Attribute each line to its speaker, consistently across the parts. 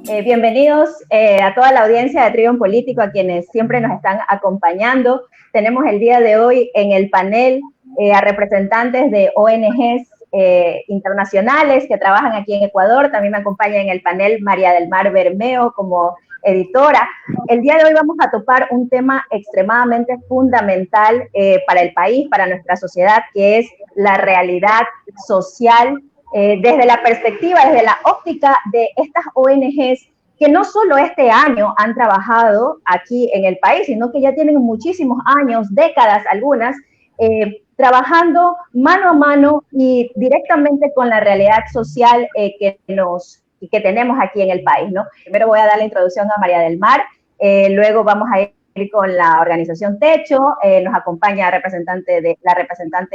Speaker 1: Bienvenidos a toda la audiencia de Trivium Político, a quienes siempre nos están acompañando. Tenemos el día de hoy en el panel a representantes de ONGs internacionales que trabajan aquí en Ecuador. También me acompaña en el panel María del Mar Bermeo como editora. El día de hoy vamos a topar un tema extremadamente fundamental para el país, para nuestra sociedad, que es la realidad social desde la perspectiva, desde la óptica de estas ONGs que no solo este año han trabajado aquí en el país, sino que ya tienen muchísimos años, décadas algunas, trabajando mano a mano y directamente con la realidad social que tenemos aquí en el país, ¿no? Primero voy a dar la introducción a María del Mar, luego vamos a ir con la organización Techo, nos acompaña la representante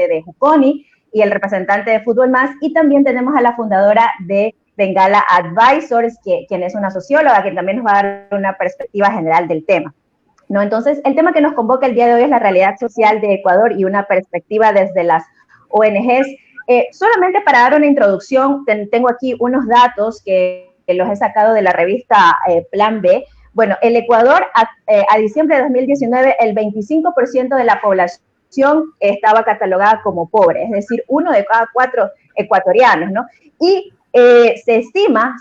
Speaker 1: de Juconi y el representante de Fútbol Más, y también tenemos a la fundadora de Bengala Advisors, quien es una socióloga, que también nos va a dar una perspectiva general del tema, ¿no? Entonces, el tema que nos convoca el día de hoy es la realidad social de Ecuador y una perspectiva desde las ONGs. Solamente para dar una introducción, tengo aquí unos datos que los he sacado de la revista Plan B. Bueno, el Ecuador a diciembre de 2019, el 25% de la población estaba catalogada como pobre, es decir, 1 de cada 4 ecuatorianos, ¿no? Y se estima,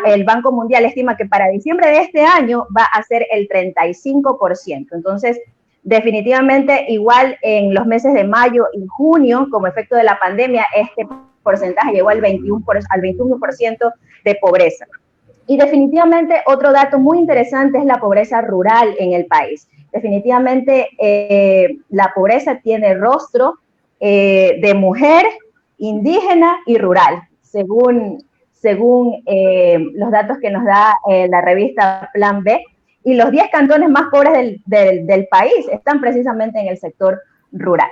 Speaker 1: el Banco Mundial estima que para diciembre de este año va a ser el 35%. Entonces, definitivamente, igual en los meses de mayo y junio, como efecto de la pandemia, este porcentaje llegó al 21% de pobreza. Y definitivamente otro dato muy interesante es la pobreza rural en el país. Definitivamente la pobreza tiene rostro de mujer, indígena y rural, según los datos que nos da la revista Plan B. Y los 10 cantones más pobres del país están precisamente en el sector rural.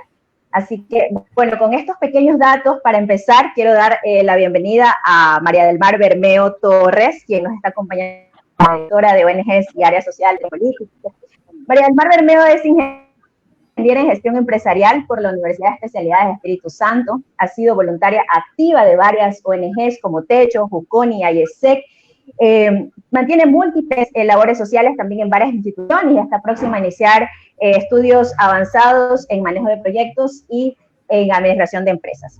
Speaker 1: Así que, bueno, con estos pequeños datos, para empezar, quiero dar la bienvenida a María del Mar Bermeo Torres, quien nos está acompañando, directora de ONGs y área social de política. María del Mar Bermeo es ingeniera en gestión empresarial por la Universidad de Especialidades de Espíritu Santo, ha sido voluntaria activa de varias ONGs como Techo, Juconi, AIESEC, mantiene múltiples labores sociales también en varias instituciones y está próxima a iniciar estudios avanzados en manejo de proyectos y en administración de empresas.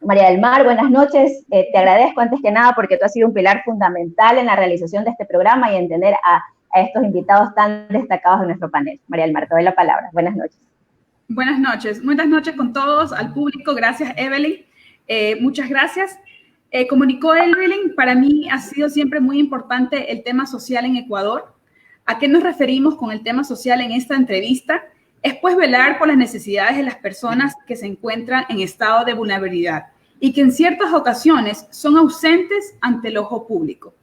Speaker 1: María del Mar, buenas noches. Te agradezco antes que nada porque tú has sido un pilar fundamental en la realización de este programa y en tener a estos invitados tan destacados de nuestro panel. María del Mar, te doy la palabra. Buenas noches.
Speaker 2: Buenas noches con todos, al público. Gracias, Evelyn. Muchas gracias. Comunicó Evelyn, para mí ha sido siempre muy importante el tema social en Ecuador. ¿A qué nos referimos con el tema social en esta entrevista? Es pues velar por las necesidades de las personas que se encuentran en estado de vulnerabilidad y que en ciertas ocasiones son ausentes ante el ojo público.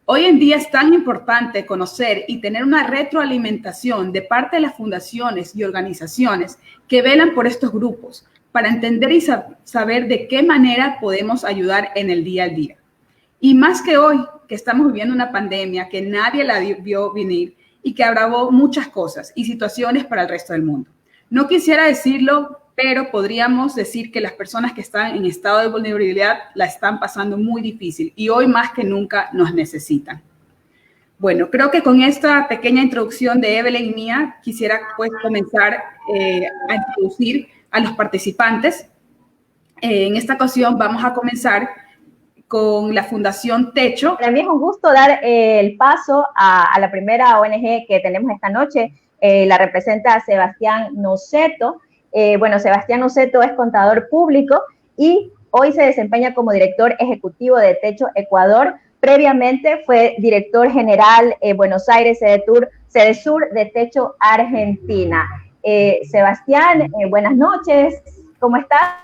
Speaker 2: Hoy en día es tan importante conocer y tener una retroalimentación de parte de las fundaciones y organizaciones que velan por estos grupos para entender y saber de qué manera podemos ayudar en el día a día. Y más que hoy, que estamos viviendo una pandemia que nadie la vio venir y que agravó muchas cosas y situaciones para el resto del mundo. No quisiera decirlo, pero podríamos decir que las personas que están en estado de vulnerabilidad la están pasando muy difícil y hoy más que nunca nos necesitan. Bueno, creo que con esta pequeña introducción de Evelyn y mía, quisiera pues comenzar a introducir a los participantes. En esta ocasión vamos a comenzar con la Fundación Techo.
Speaker 1: Para mí es un gusto dar el paso a la primera ONG que tenemos esta noche. La representa Sebastián Noceto. Bueno, Sebastián Noceto es contador público y hoy se desempeña como director ejecutivo de Techo Ecuador. Previamente fue director general Buenos Aires, sede sur de Techo Argentina. Sebastián, buenas noches. ¿Cómo estás?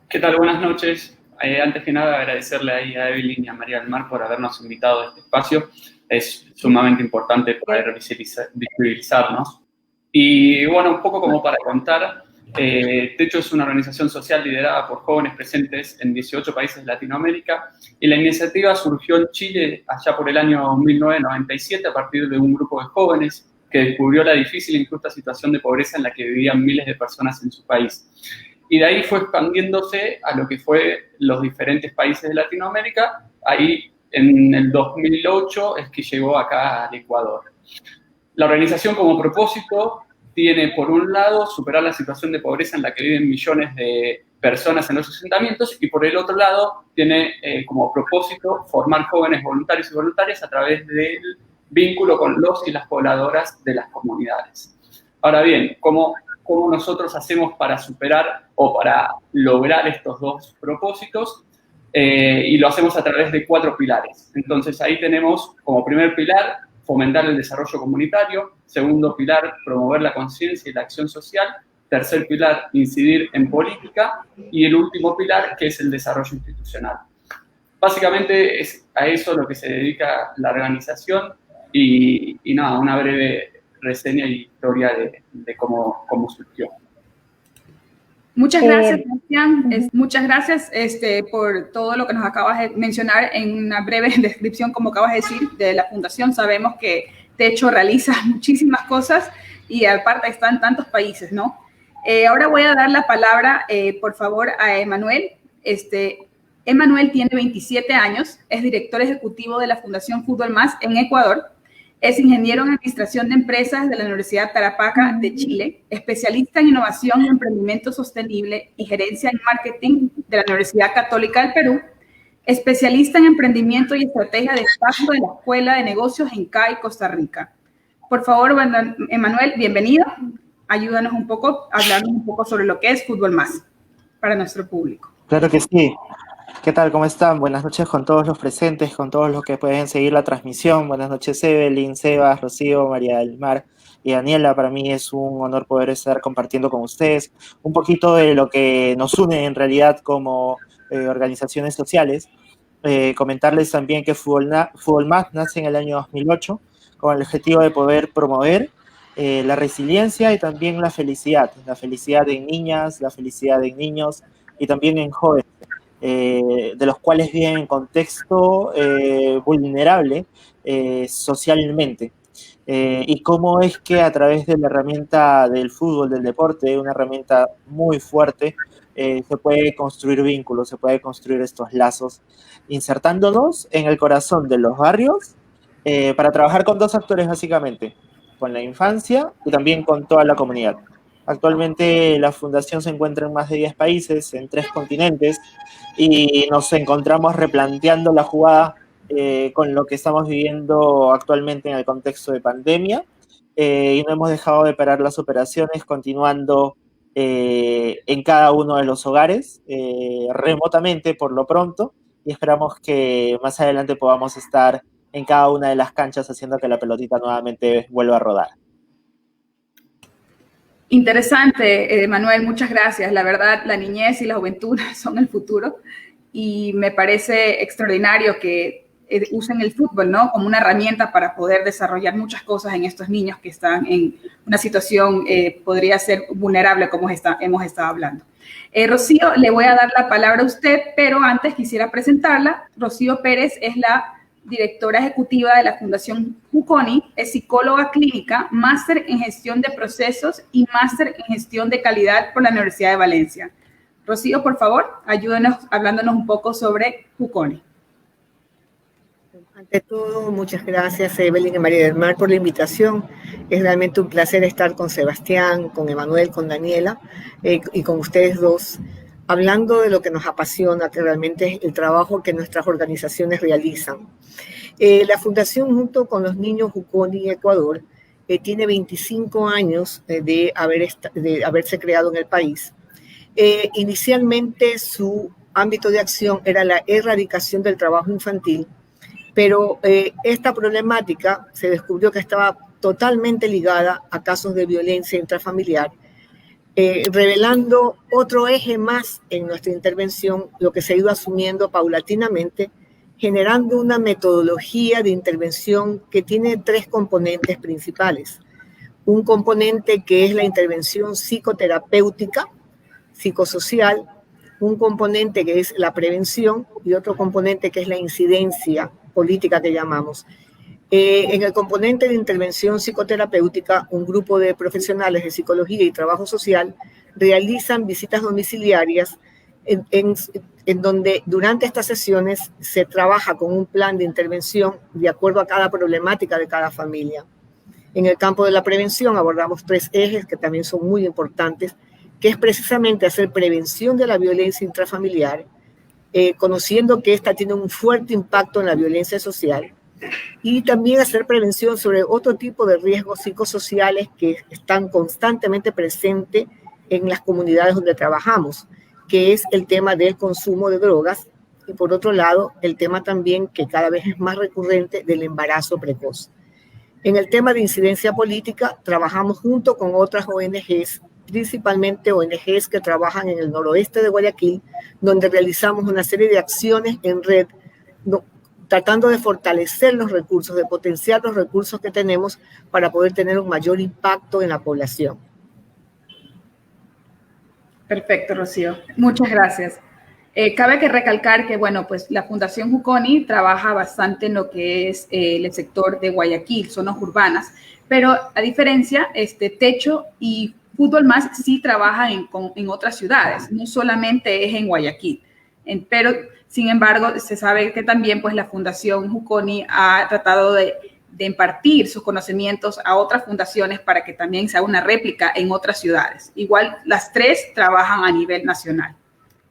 Speaker 3: ¿Qué tal? Buenas noches. Antes que nada, agradecerle ahí a Evelyn y a María del Mar por habernos invitado a este espacio. Es sumamente importante poder visibilizarnos. Y bueno, un poco como para contar, Techo es una organización social liderada por jóvenes presentes en 18 países de Latinoamérica y la iniciativa surgió en Chile allá por el año 1997 a partir de un grupo de jóvenes que descubrió la difícil e injusta situación de pobreza en la que vivían miles de personas en su país. Y de ahí fue expandiéndose a lo que fue los diferentes países de Latinoamérica. Ahí en el 2008 es que llegó acá al Ecuador. La organización como propósito tiene, por un lado, superar la situación de pobreza en la que viven millones de personas en los asentamientos, y por el otro lado tiene como propósito formar jóvenes voluntarios y voluntarias a través del vínculo con los y las pobladoras de las comunidades. Ahora bien, ¿cómo nosotros hacemos para superar o para lograr estos dos propósitos? Y lo hacemos a través de 4 pilares. Entonces ahí tenemos como primer pilar fomentar el desarrollo comunitario, segundo pilar promover la conciencia y la acción social, tercer pilar incidir en política y el último pilar que es el desarrollo institucional. Básicamente es a eso lo que se dedica la organización y nada, una breve reseña y historia de cómo surgió.
Speaker 2: Muchas gracias, Cristian. Muchas gracias por todo lo que nos acabas de mencionar en una breve descripción, como acabas de decir, de la Fundación. Sabemos que Techo realiza muchísimas cosas y aparte está en tantos países, ¿no? Ahora voy a dar la palabra, por favor, a Emanuel. Emanuel tiene 27 años, es director ejecutivo de la Fundación Fútbol Más en Ecuador. Es ingeniero en Administración de Empresas de la Universidad Tarapacá de Chile, especialista en Innovación y Emprendimiento Sostenible y Gerencia en Marketing de la Universidad Católica del Perú, especialista en Emprendimiento y Estrategia de Espacio de la Escuela de Negocios en CAI, Costa Rica. Por favor, Emanuel, bienvenido. Ayúdanos un poco, hablarnos un poco sobre lo que es Fútbol Más para nuestro público.
Speaker 4: Claro que sí. ¿Qué tal? ¿Cómo están? Buenas noches con todos los presentes, con todos los que pueden seguir la transmisión. Buenas noches, Evelyn, Sebas, Rocío, María del Mar y Daniela. Para mí es un honor poder estar compartiendo con ustedes un poquito de lo que nos une en realidad como organizaciones sociales. Comentarles también que Fútbol Más nace en el año 2008 con el objetivo de poder promover la resiliencia y también la felicidad en niñas, la felicidad en niños y también en jóvenes. De los cuales viven en contexto vulnerable socialmente. Y cómo es que a través de la herramienta del fútbol, del deporte, una herramienta muy fuerte, se puede construir vínculos, se puede construir estos lazos, insertándonos en el corazón de los barrios para trabajar con 2 actores básicamente, con la infancia y también con toda la comunidad. Actualmente la fundación se encuentra en más de 10 países, en 3 continentes, y nos encontramos replanteando la jugada con lo que estamos viviendo actualmente en el contexto de pandemia, y no hemos dejado de parar las operaciones, continuando en cada uno de los hogares, remotamente por lo pronto, y esperamos que más adelante podamos estar en cada una de las canchas haciendo que la pelotita nuevamente vuelva a rodar.
Speaker 2: Interesante, Manuel, muchas gracias. La verdad, la niñez y la juventud son el futuro y me parece extraordinario que usen el fútbol, ¿no?, como una herramienta para poder desarrollar muchas cosas en estos niños que están en una situación, podría ser vulnerable, como hemos estado hablando. Rocío, le voy a dar la palabra a usted, pero antes quisiera presentarla. Rocío Pérez es la directora ejecutiva de la Fundación Juconi, es psicóloga clínica, máster en gestión de procesos y máster en gestión de calidad por la Universidad de Valencia. Rocío, por favor, ayúdenos hablándonos un poco sobre Juconi.
Speaker 5: Ante todo, muchas gracias, Evelyn y María del Mar, por la invitación. Es realmente un placer estar con Sebastián, con Emanuel, con Daniela y con ustedes dos, hablando de lo que nos apasiona, que realmente es el trabajo que nuestras organizaciones realizan. La Fundación, junto con los niños Juconi Ecuador, tiene 25 años de haberse creado en el país. Inicialmente su ámbito de acción era la erradicación del trabajo infantil, pero esta problemática se descubrió que estaba totalmente ligada a casos de violencia intrafamiliar, revelando otro eje más en nuestra intervención, lo que se ha ido asumiendo paulatinamente, generando una metodología de intervención que tiene 3 componentes principales. Un componente que es la intervención psicoterapéutica, psicosocial, un componente que es la prevención y otro componente que es la incidencia política que llamamos. En el componente de intervención psicoterapéutica, un grupo de profesionales de psicología y trabajo social realizan visitas domiciliarias en donde durante estas sesiones se trabaja con un plan de intervención de acuerdo a cada problemática de cada familia. En el campo de la prevención abordamos 3 ejes que también son muy importantes, que es precisamente hacer prevención de la violencia intrafamiliar, conociendo que esta tiene un fuerte impacto en la violencia social, y también hacer prevención sobre otro tipo de riesgos psicosociales que están constantemente presentes en las comunidades donde trabajamos, que es el tema del consumo de drogas y, por otro lado, el tema también que cada vez es más recurrente del embarazo precoz. En el tema de incidencia política, trabajamos junto con otras ONGs, principalmente ONGs que trabajan en el noroeste de Guayaquil, donde realizamos una serie de acciones en red, tratando de fortalecer los recursos, de potenciar los recursos que tenemos para poder tener un mayor impacto en la población.
Speaker 2: Perfecto, Rocío. Muchas gracias. Cabe que recalcar que, bueno, pues la Fundación Juconi trabaja bastante en lo que es el sector de Guayaquil, zonas urbanas, pero a diferencia, Techo y Fútbol Más sí trabajan en otras ciudades, no solamente es en Guayaquil. Pero, sin embargo, se sabe que también pues, la Fundación Juconi ha tratado de impartir sus conocimientos a otras fundaciones para que también se haga una réplica en otras ciudades. Igual, las 3 trabajan a nivel nacional.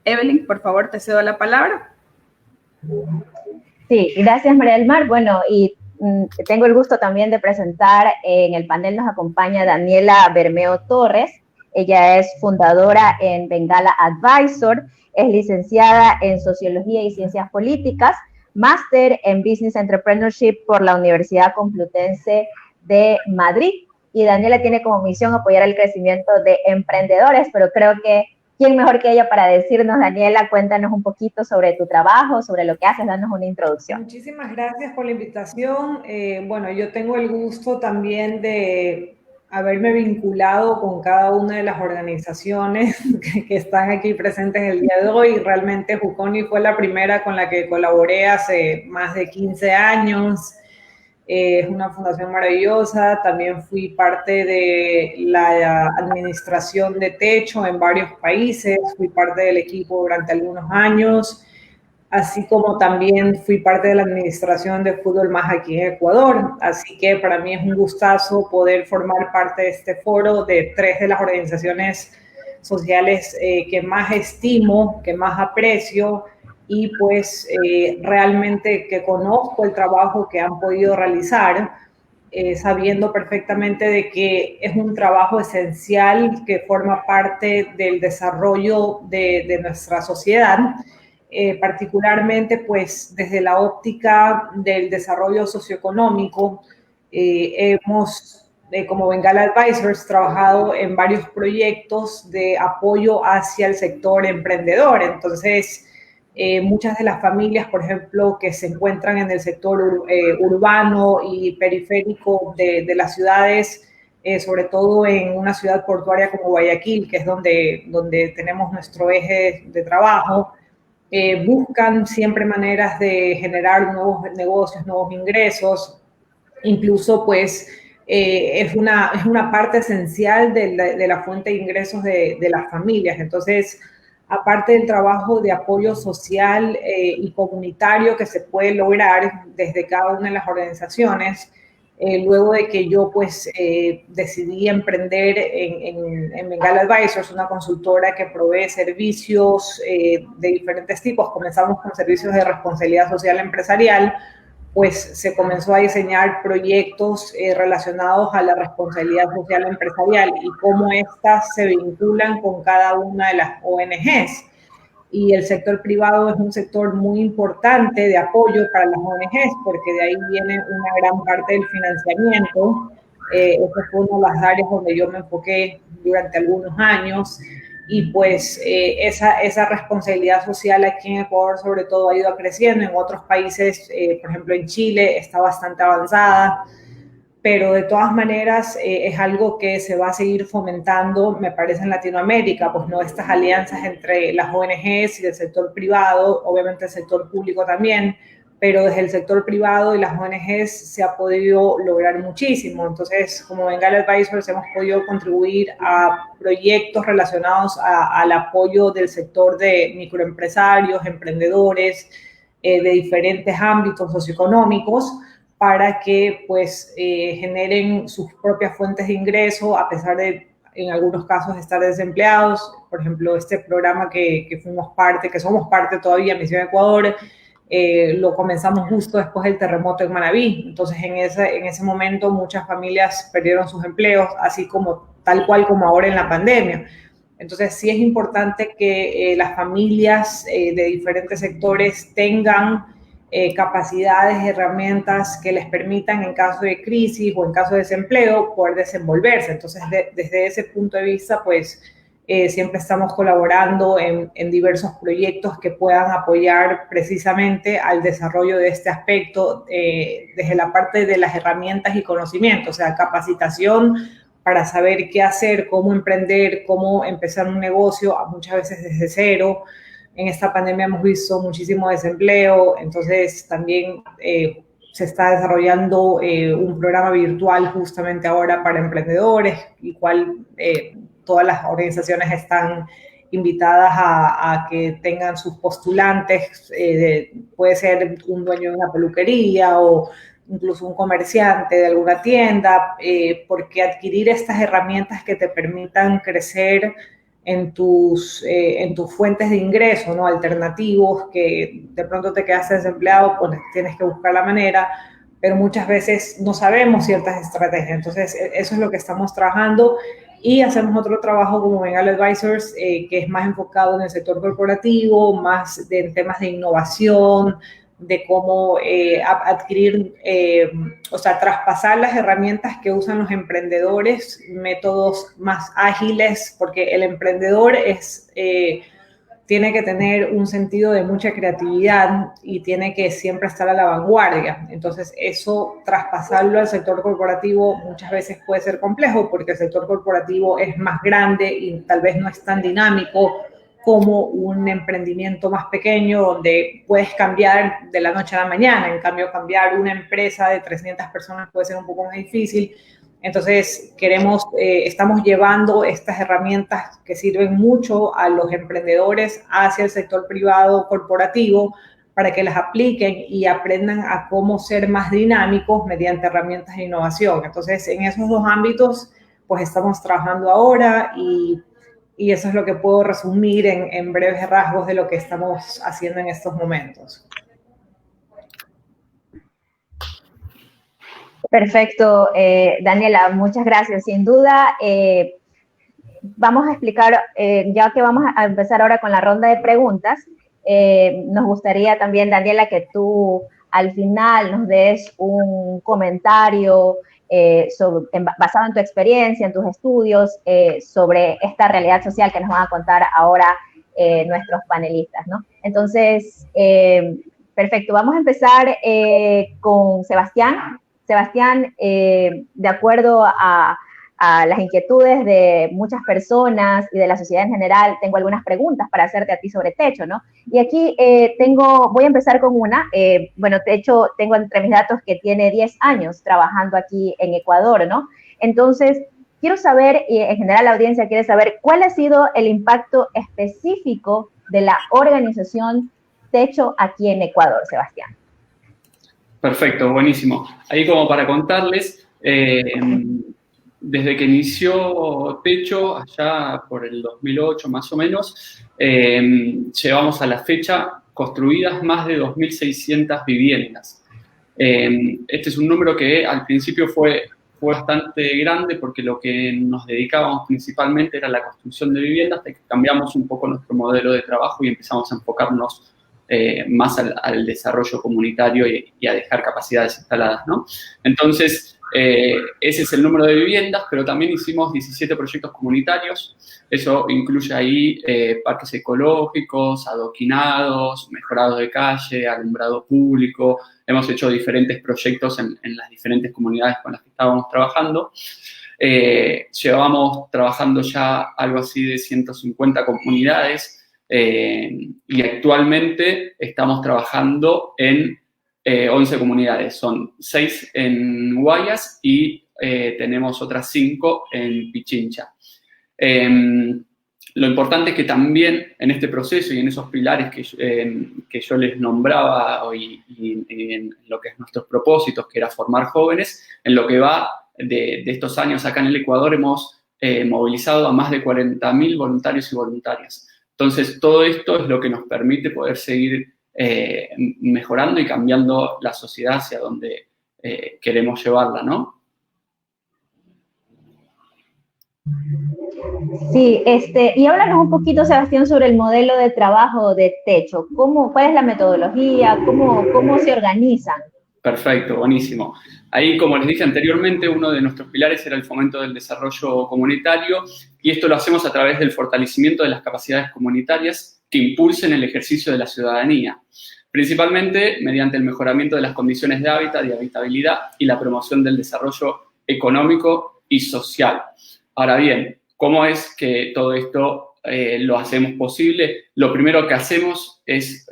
Speaker 2: Evelyn, por favor, te cedo la palabra.
Speaker 1: Sí, gracias, María del Mar. Bueno, y tengo el gusto también de presentar, en el panel nos acompaña Daniela Bermeo Torres. Ella es fundadora en Bengala Advisor, es licenciada en Sociología y Ciencias Políticas, máster en Business Entrepreneurship por la Universidad Complutense de Madrid. Y Daniela tiene como misión apoyar el crecimiento de emprendedores, pero creo que ¿quién mejor que ella para decirnos? Daniela, cuéntanos un poquito sobre tu trabajo, sobre lo que haces, danos una introducción.
Speaker 6: Muchísimas gracias por la invitación. Bueno, yo tengo el gusto también de haberme vinculado con cada una de las organizaciones que están aquí presentes el día de hoy. Realmente Juconi fue la primera con la que colaboré hace más de 15 años. Es una fundación maravillosa. También fui parte de la administración de Techo en varios países. Fui parte del equipo durante algunos años, así como también fui parte de la administración de Fútbol Más aquí en Ecuador. Así que para mí es un gustazo poder formar parte de este foro de 3 de las organizaciones sociales que más estimo, que más aprecio, y pues realmente que conozco el trabajo que han podido realizar, sabiendo perfectamente de que es un trabajo esencial que forma parte del desarrollo de nuestra sociedad, particularmente pues desde la óptica del desarrollo socioeconómico. Hemos, como Bengala Advisors, trabajado en varios proyectos de apoyo hacia el sector emprendedor. Entonces, muchas de las familias, por ejemplo, que se encuentran en el sector urbano y periférico de las ciudades, sobre todo en una ciudad portuaria como Guayaquil, que es donde tenemos nuestro eje de trabajo, buscan siempre maneras de generar nuevos negocios, nuevos ingresos. Incluso, pues, es una parte esencial de la fuente de ingresos de las familias. Entonces, aparte del trabajo de apoyo social y comunitario que se puede lograr desde cada una de las organizaciones, luego de que yo pues decidí emprender en Bengala Advisors, una consultora que provee servicios de diferentes tipos. Comenzamos con servicios de responsabilidad social empresarial, pues se comenzó a diseñar proyectos relacionados a la responsabilidad social empresarial y cómo éstas se vinculan con cada una de las ONGs. Y el sector privado es un sector muy importante de apoyo para las ONGs, porque de ahí viene una gran parte del financiamiento. Esa fue una de las áreas donde yo me enfoqué durante algunos años. Y pues esa responsabilidad social aquí en Ecuador sobre todo ha ido creciendo. En otros países, por ejemplo en Chile, está bastante avanzada, pero de todas maneras es algo que se va a seguir fomentando, me parece, en Latinoamérica, pues no, estas alianzas entre las ONGs y el sector privado, obviamente el sector público también, pero desde el sector privado y las ONGs se ha podido lograr muchísimo. Entonces, como Bengal Advisors hemos podido contribuir a proyectos relacionados al apoyo del sector de microempresarios, emprendedores, de diferentes ámbitos socioeconómicos, para que pues generen sus propias fuentes de ingreso a pesar de, en algunos casos, estar desempleados. Por ejemplo, este programa que somos parte todavía, Misión Ecuador, lo comenzamos justo después del terremoto en Manabí. Entonces, en ese momento muchas familias perdieron sus empleos, así como tal cual como ahora en la pandemia. Entonces, sí es importante que las familias de diferentes sectores tengan capacidades, herramientas que les permitan, en caso de crisis o en caso de desempleo, poder desenvolverse. Entonces, desde ese punto de vista, pues, siempre estamos colaborando en diversos proyectos que puedan apoyar precisamente al desarrollo de este aspecto, desde la parte de las herramientas y conocimientos, o sea, capacitación para saber qué hacer, cómo emprender, cómo empezar un negocio, muchas veces desde cero. En esta pandemia hemos visto muchísimo desempleo, entonces también se está desarrollando un programa virtual justamente ahora para emprendedores, igual todas las organizaciones están invitadas a que tengan sus postulantes, puede ser un dueño de una peluquería o incluso un comerciante de alguna tienda, porque adquirir estas herramientas que te permitan crecer en tus fuentes de ingreso, ¿no? Alternativos, que de pronto te quedas desempleado, pues tienes que buscar la manera, pero muchas veces no sabemos ciertas estrategias. Entonces, eso es lo que estamos trabajando, y hacemos otro trabajo como Bengal Advisors, que es más enfocado en el sector corporativo, más en temas de innovación, de cómo adquirir, o sea, traspasar las herramientas que usan los emprendedores, métodos más ágiles, porque el emprendedor tiene que tener un sentido de mucha creatividad y tiene que siempre estar a la vanguardia. Entonces, eso, traspasarlo al sector corporativo muchas veces puede ser complejo, porque el sector corporativo es más grande y tal vez no es tan dinámico como un emprendimiento más pequeño, donde puedes cambiar de la noche a la mañana. En cambio, cambiar una empresa de 300 personas puede ser un poco más difícil. Entonces, estamos llevando estas herramientas que sirven mucho a los emprendedores hacia el sector privado corporativo, para que las apliquen y aprendan a cómo ser más dinámicos mediante herramientas de innovación. Entonces, en esos dos ámbitos, pues estamos trabajando ahora, y eso es lo que puedo resumir en breves rasgos de lo que estamos haciendo en estos momentos.
Speaker 1: Perfecto, Daniela, muchas gracias. Sin duda, vamos a explicar, ya que vamos a empezar ahora con la ronda de preguntas, nos gustaría también, Daniela, que tú al final nos des un comentario basado en tu experiencia, en tus estudios, sobre esta realidad social que nos van a contar ahora nuestros panelistas, ¿no? Entonces, perfecto, vamos a empezar con Sebastián. Sebastián, de acuerdo a las inquietudes de muchas personas y de la sociedad en general, tengo algunas preguntas para hacerte a ti sobre Techo, ¿no? Y aquí voy a empezar con una. Bueno, Techo, tengo entre mis datos que tiene 10 años trabajando aquí en Ecuador, ¿no? Entonces, quiero saber, y en general la audiencia quiere saber, ¿cuál ha sido el impacto específico de la organización Techo aquí en Ecuador, Sebastián?
Speaker 3: Perfecto, buenísimo. Ahí, como para contarles, desde que inició Techo, allá por el 2008 más o menos, llevamos a la fecha construidas más de 2.600 viviendas. Este es un número que al principio fue bastante grande, porque lo que nos dedicábamos principalmente era la construcción de viviendas, hasta que cambiamos un poco nuestro modelo de trabajo y empezamos a enfocarnos más al desarrollo comunitario y a dejar capacidades instaladas, ¿no? Entonces, ese es el número de viviendas, pero también hicimos 17 proyectos comunitarios. Eso incluye ahí parques ecológicos, adoquinados, mejorados de calle, alumbrado público. Hemos hecho diferentes proyectos en las diferentes comunidades con las que estábamos trabajando. Llevamos trabajando ya algo así de 150 comunidades, y actualmente estamos trabajando en 11 comunidades, son 6 en Guayas y tenemos otras 5 en Pichincha. Lo importante es que también en este proceso y en esos pilares que yo les nombraba y en lo que es nuestros propósitos, que era formar jóvenes, en lo que va de estos años acá en el Ecuador hemos movilizado a más de 40.000 voluntarios y voluntarias. Entonces, todo esto es lo que nos permite poder seguir mejorando y cambiando la sociedad hacia donde queremos llevarla, ¿no?
Speaker 1: Sí, y háblanos un poquito, Sebastián, sobre el modelo de trabajo de Techo. ¿Cuál es la metodología? ¿Cómo se organizan?
Speaker 3: Perfecto, buenísimo. Ahí, como les dije anteriormente, uno de nuestros pilares era el fomento del desarrollo comunitario y esto lo hacemos a través del fortalecimiento de las capacidades comunitarias que impulsen el ejercicio de la ciudadanía, principalmente mediante el mejoramiento de las condiciones de hábitat y habitabilidad y la promoción del desarrollo económico y social. Ahora bien, ¿cómo es que todo esto lo hacemos posible? Lo primero que hacemos es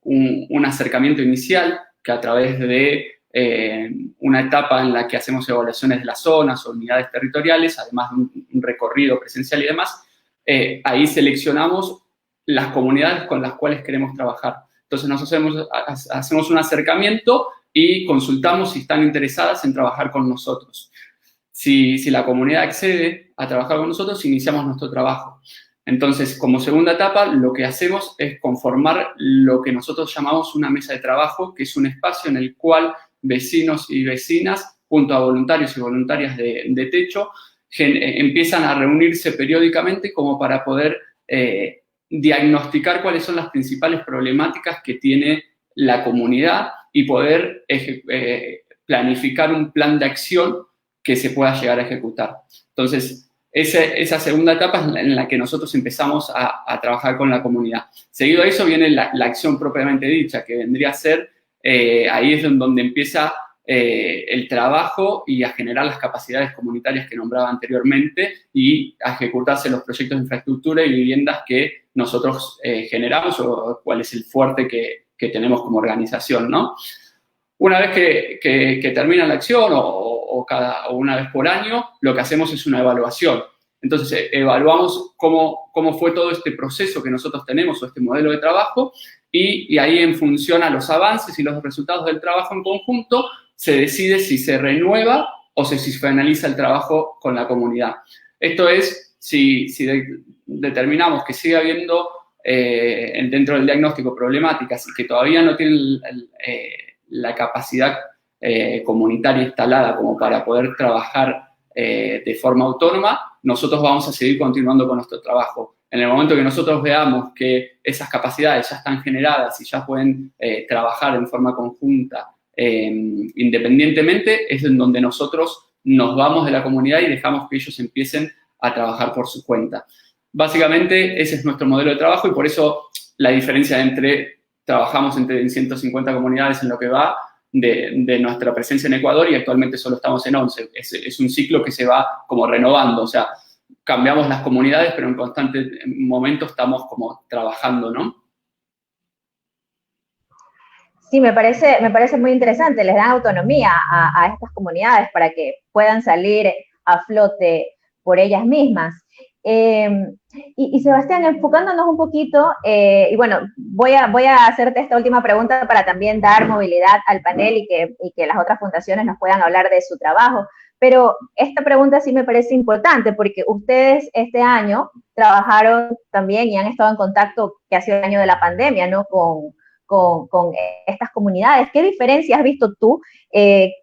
Speaker 3: un acercamiento inicial que a través de una etapa en la que hacemos evaluaciones de las zonas o unidades territoriales, además de un recorrido presencial y demás, ahí seleccionamos las comunidades con las cuales queremos trabajar. Entonces hacemos un acercamiento y consultamos si están interesadas en trabajar con nosotros. Si la comunidad accede a trabajar con nosotros, iniciamos nuestro trabajo. Entonces, como segunda etapa, lo que hacemos es conformar lo que nosotros llamamos una mesa de trabajo, que es un espacio en el cual vecinos y vecinas, junto a voluntarios y voluntarias de Techo, empiezan a reunirse periódicamente como para poder diagnosticar cuáles son las principales problemáticas que tiene la comunidad y poder planificar un plan de acción que se pueda llegar a ejecutar. Entonces, esa segunda etapa es en la que nosotros empezamos a trabajar con la comunidad. Seguido a eso viene la acción propiamente dicha, que vendría a ser, ahí es donde empieza el trabajo y a generar las capacidades comunitarias que nombraba anteriormente y a ejecutarse los proyectos de infraestructura y viviendas que nosotros generamos o cuál es el fuerte que tenemos como organización, ¿no? Una vez que termina la acción o una vez por año, lo que hacemos es una evaluación. Entonces, evaluamos cómo fue todo este proceso que nosotros tenemos o este modelo de trabajo y ahí en función a los avances y los resultados del trabajo en conjunto, se decide si se renueva o si se finaliza el trabajo con la comunidad. Esto es, si determinamos que sigue habiendo dentro del diagnóstico problemáticas y que todavía no tienen la capacidad comunitaria instalada como para poder trabajar de forma autónoma, nosotros vamos a seguir continuando con nuestro trabajo. En el momento que nosotros veamos que esas capacidades ya están generadas y ya pueden trabajar en forma conjunta independientemente, es en donde nosotros nos vamos de la comunidad y dejamos que ellos empiecen a trabajar por su cuenta. Básicamente, ese es nuestro modelo de trabajo y por eso la diferencia trabajamos en 150 comunidades en lo que va de nuestra presencia en Ecuador y actualmente solo estamos en 11. Es un ciclo que se va como renovando, o sea, cambiamos las comunidades, pero en constante momento estamos como trabajando, ¿no?
Speaker 1: Sí, me parece muy interesante. Les dan autonomía a estas comunidades para que puedan salir a flote por ellas mismas. Y Sebastián, enfocándonos un poquito, y bueno, voy a hacerte esta última pregunta para también dar movilidad al panel y que las otras fundaciones nos puedan hablar de su trabajo. Pero esta pregunta sí me parece importante porque ustedes este año trabajaron también y han estado en contacto, que ha sido el año de la pandemia, ¿no? Con estas comunidades. ¿Qué diferencias has visto tú?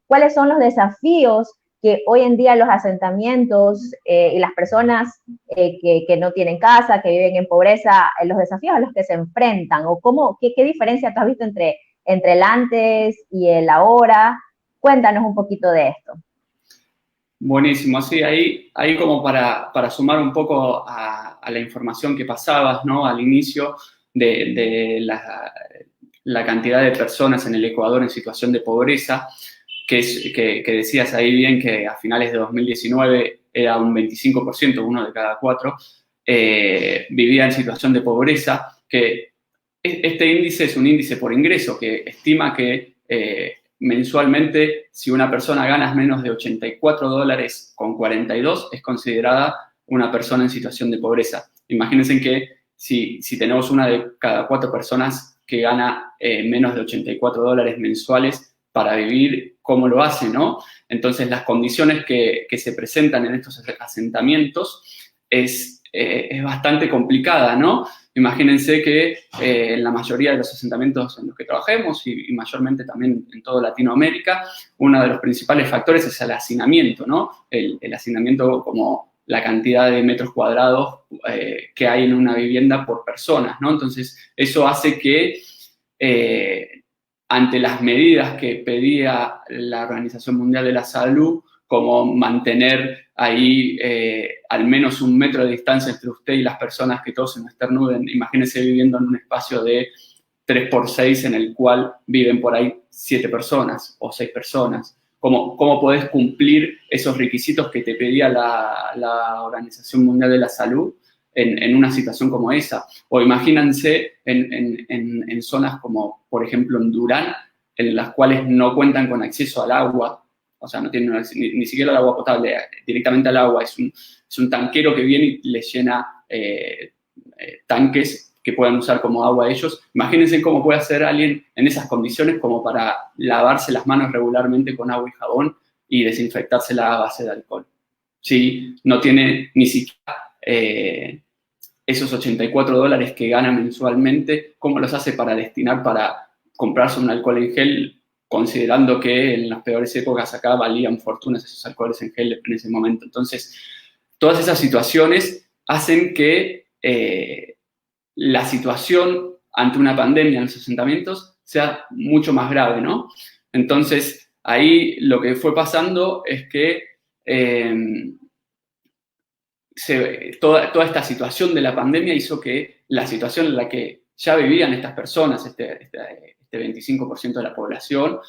Speaker 1: ¿Cuáles son los desafíos que hoy en día los asentamientos y las personas que no tienen casa, que viven en pobreza, los desafíos a los que se enfrentan? ¿O qué diferencia tú has visto entre el antes y el ahora? Cuéntanos un poquito de esto.
Speaker 3: Buenísimo, sí, ahí como para sumar un poco a la información que pasabas, ¿no? Al inicio de la cantidad de personas en el Ecuador en situación de pobreza, que decías ahí bien que a finales de 2019 era un 25%, 1 de cada 4, vivía en situación de pobreza, que este índice es un índice por ingreso que estima que mensualmente, si una persona gana menos de $84,42, es considerada una persona en situación de pobreza. Imagínense que si tenemos una de cada 4 personas que gana menos de $84 mensuales para vivir, ¿cómo lo hace, no? Entonces, las condiciones que se presentan en estos asentamientos es bastante complicada, ¿no? Imagínense que en la mayoría de los asentamientos en los que trabajemos y mayormente también en toda Latinoamérica, uno de los principales factores es el hacinamiento, ¿no? El hacinamiento como la cantidad de metros cuadrados que hay en una vivienda por personas, ¿no? Entonces, eso hace que ante las medidas que pedía la Organización Mundial de la Salud, como mantener ahí al menos 1 metro de distancia entre usted y las personas, que todos se no esternuden. Imagínense viviendo en un espacio de 3x6 en el cual viven por ahí 7 personas o 6 personas. ¿Cómo podés cumplir esos requisitos que te pedía la Organización Mundial de la Salud en una situación como esa? O imagínense en zonas como, por ejemplo, en Durán, en las cuales no cuentan con acceso al agua, o sea, no tienen ni siquiera el agua potable, directamente al agua. Es un tanquero que viene y les llena tanques que puedan usar como agua ellos. Imagínense cómo puede hacer alguien en esas condiciones como para lavarse las manos regularmente con agua y jabón y desinfectársela a base de alcohol. Sí, no tiene ni siquiera esos $84 que gana mensualmente, ¿cómo los hace para destinar para comprarse un alcohol en gel, considerando que en las peores épocas acá valían fortunas esos alcoholes en gel en ese momento? Entonces, todas esas situaciones hacen que la situación ante una pandemia en los asentamientos sea mucho más grave, ¿no? Entonces, ahí lo que fue pasando es que toda esta situación de la pandemia hizo que la situación en la que ya vivían estas personas, este 25% de la población,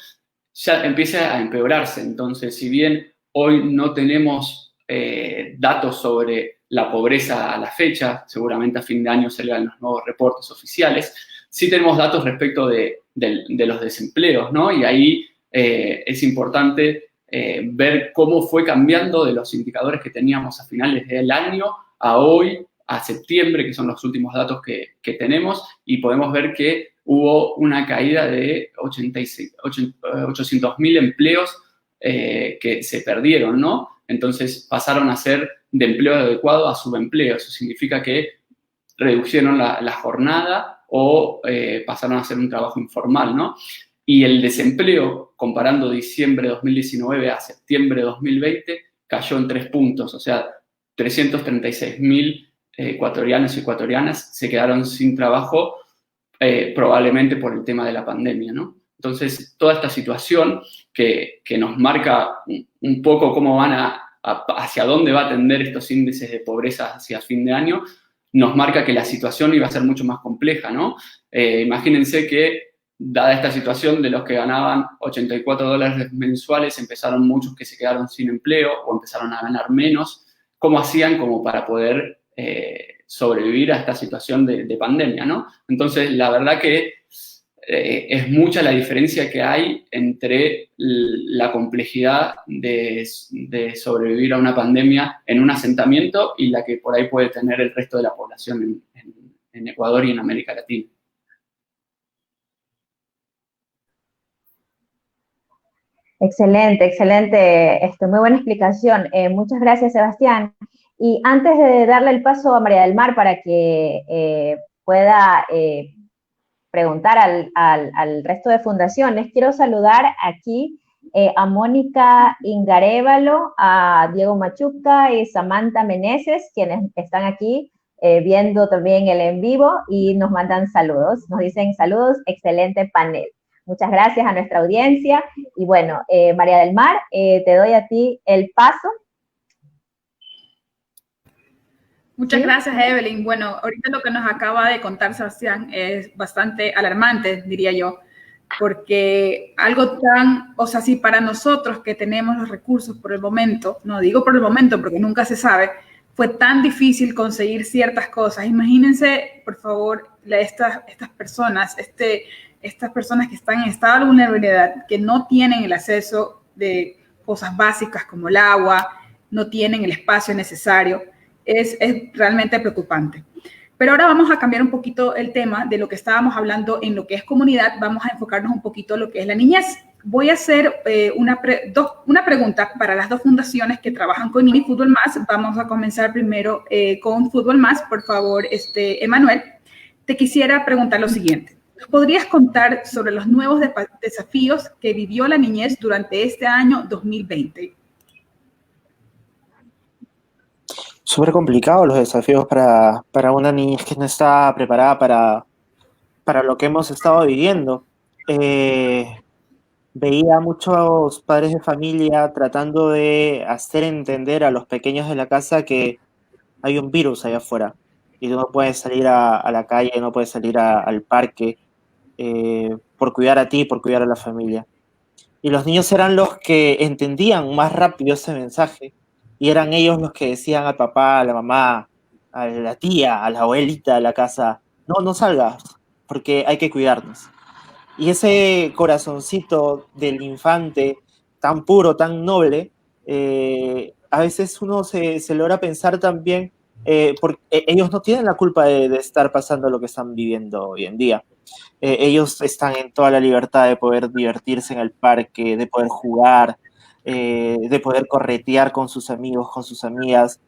Speaker 3: ya empiece a empeorarse. Entonces, si bien hoy no tenemos datos sobre la pobreza a la fecha, seguramente a fin de año salgan los nuevos reportes oficiales, sí tenemos datos respecto de los desempleos, ¿no? Y ahí es importante ver cómo fue cambiando de los indicadores que teníamos a finales del año a hoy, a septiembre, que son los últimos datos que tenemos, y podemos ver que hubo una caída de 800.000 empleos que se perdieron, ¿no? Entonces pasaron a ser de empleo adecuado a subempleo. Eso significa que redujeron la jornada o pasaron a hacer un trabajo informal, ¿no? Y el desempleo, comparando diciembre de 2019 a septiembre de 2020, cayó en 3 puntos. O sea, 336.000 ecuatorianos y ecuatorianas se quedaron sin trabajo, probablemente por el tema de la pandemia, ¿no? Entonces, toda esta situación que nos marca un poco cómo van hacia dónde va a tender estos índices de pobreza hacia fin de año, nos marca que la situación iba a ser mucho más compleja, ¿no? Imagínense que, dada esta situación, de los que ganaban $84 mensuales, empezaron muchos que se quedaron sin empleo o empezaron a ganar menos. ¿Cómo hacían como para poder sobrevivir a esta situación de pandemia, ¿no? Entonces, la verdad que es mucha la diferencia que hay entre la complejidad de sobrevivir a una pandemia en un asentamiento y la que por ahí puede tener el resto de la población en Ecuador y en América Latina.
Speaker 1: Excelente, excelente. Muy buena explicación. Muchas gracias, Sebastián. Y antes de darle el paso a María del Mar para que pueda preguntar al resto de fundaciones, quiero saludar aquí a Mónica Ingarévalo, a Diego Machuca y Samantha Meneses, quienes están aquí viendo también el en vivo y nos mandan saludos. Nos dicen saludos, excelente panel. Muchas gracias a nuestra audiencia. Y bueno, María del Mar, te doy a ti el paso.
Speaker 2: Muchas gracias, Evelyn. Bueno, ahorita lo que nos acaba de contar Sebastián es bastante alarmante, diría yo, porque algo tan, o sea, si para nosotros que tenemos los recursos por el momento, no digo por el momento porque nunca se sabe, fue tan difícil conseguir ciertas cosas. Imagínense, por favor, estas personas, estas personas que están en estado de vulnerabilidad, que no tienen el acceso de cosas básicas como el agua, no tienen el espacio necesario, es realmente preocupante. Pero ahora vamos a cambiar un poquito el tema de lo que estábamos hablando en lo que es comunidad, vamos a enfocarnos un poquito en lo que es la niñez. Voy a hacer una pregunta para las dos fundaciones que trabajan con Niños y Fútbol Más. Vamos a comenzar primero con Fútbol Más. Por favor, Emanuel, te quisiera preguntar lo siguiente. ¿Podrías contar sobre los nuevos desafíos que vivió la niñez durante este año 2020?
Speaker 4: Súper complicado los desafíos para una niñez que no está preparada para lo que hemos estado viviendo. Veía a muchos padres de familia tratando de hacer entender a los pequeños de la casa que hay un virus allá afuera y tú no puedes salir a la calle, no puedes salir al parque por cuidar a ti, por cuidar a la familia. Y los niños eran los que entendían más rápido ese mensaje y eran ellos los que decían al papá, a la mamá, a la tía, a la abuelita de la casa, no salgas porque hay que cuidarnos. Y ese corazoncito del infante, tan puro, tan noble, a veces uno se logra pensar también, porque ellos no tienen la culpa de estar pasando lo que están viviendo hoy en día. Ellos están en toda la libertad de poder divertirse en el parque, de poder jugar, de poder corretear con sus amigos, con sus amigas,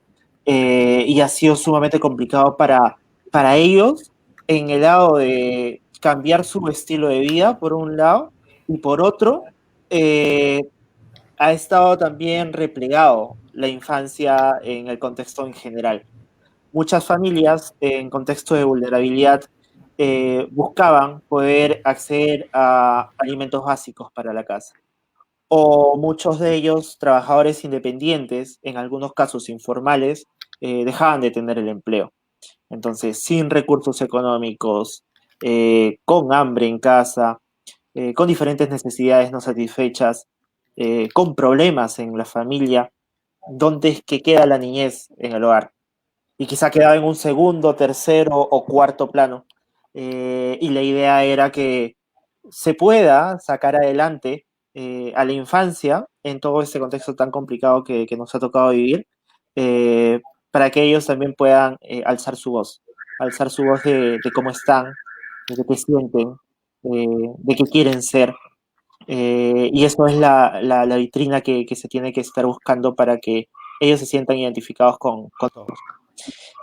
Speaker 4: y ha sido sumamente complicado para ellos en el lado de cambiar su estilo de vida, por un lado, y por otro, ha estado también replegado la infancia en el contexto en general. Muchas familias en contexto de vulnerabilidad buscaban poder acceder a alimentos básicos para la casa. O muchos de ellos, trabajadores independientes, en algunos casos informales, dejaban de tener el empleo. Entonces, sin recursos económicos, con hambre en casa, con diferentes necesidades no satisfechas, con problemas en la familia, ¿dónde es que queda la niñez en el hogar? Y quizá quedaba en un segundo, tercero o cuarto plano. Y la idea era que se pueda sacar adelante a la infancia en todo este contexto tan complicado que nos ha tocado vivir, para que ellos también puedan alzar su voz de cómo están, de qué sienten, de qué quieren ser. Y eso es la vitrina que se tiene que estar buscando para que ellos se sientan identificados con todos.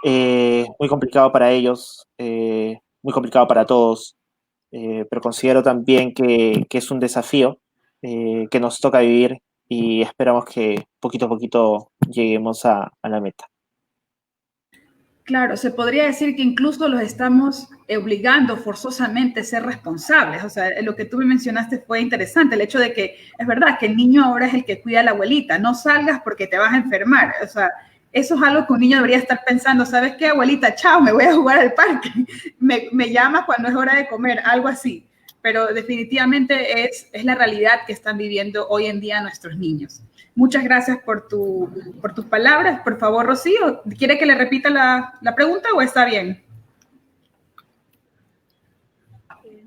Speaker 4: Muy complicado para ellos, muy complicado para todos, pero considero también que es un desafío que nos toca vivir y esperamos que poquito a poquito lleguemos a la meta.
Speaker 2: Claro, se podría decir que incluso los estamos obligando forzosamente a ser responsables. O sea, lo que tú me mencionaste fue interesante, el hecho de que es verdad que el niño ahora es el que cuida a la abuelita, no salgas porque te vas a enfermar. O sea, eso es algo que un niño debería estar pensando, ¿sabes qué, abuelita? Chao, me voy a jugar al parque. Me llamas cuando es hora de comer, algo así. Pero definitivamente es la realidad que están viviendo hoy en día nuestros niños. Muchas gracias por tus palabras. Por favor, Rocío, ¿quiere que le repita la pregunta o está bien?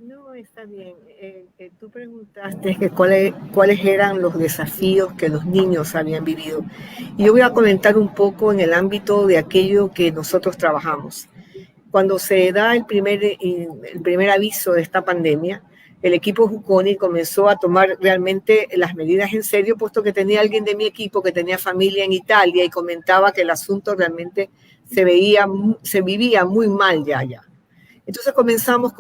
Speaker 5: No, está bien. Tú preguntaste que cuáles eran los desafíos que los niños habían vivido. Y yo voy a comentar un poco en el ámbito de aquello que nosotros trabajamos. Cuando se da el primer aviso de esta pandemia, el equipo Juconi comenzó a tomar realmente las medidas en serio, puesto que tenía alguien de mi equipo que tenía familia en Italia y comentaba que el asunto realmente se vivía muy mal ya. Entonces comenzamos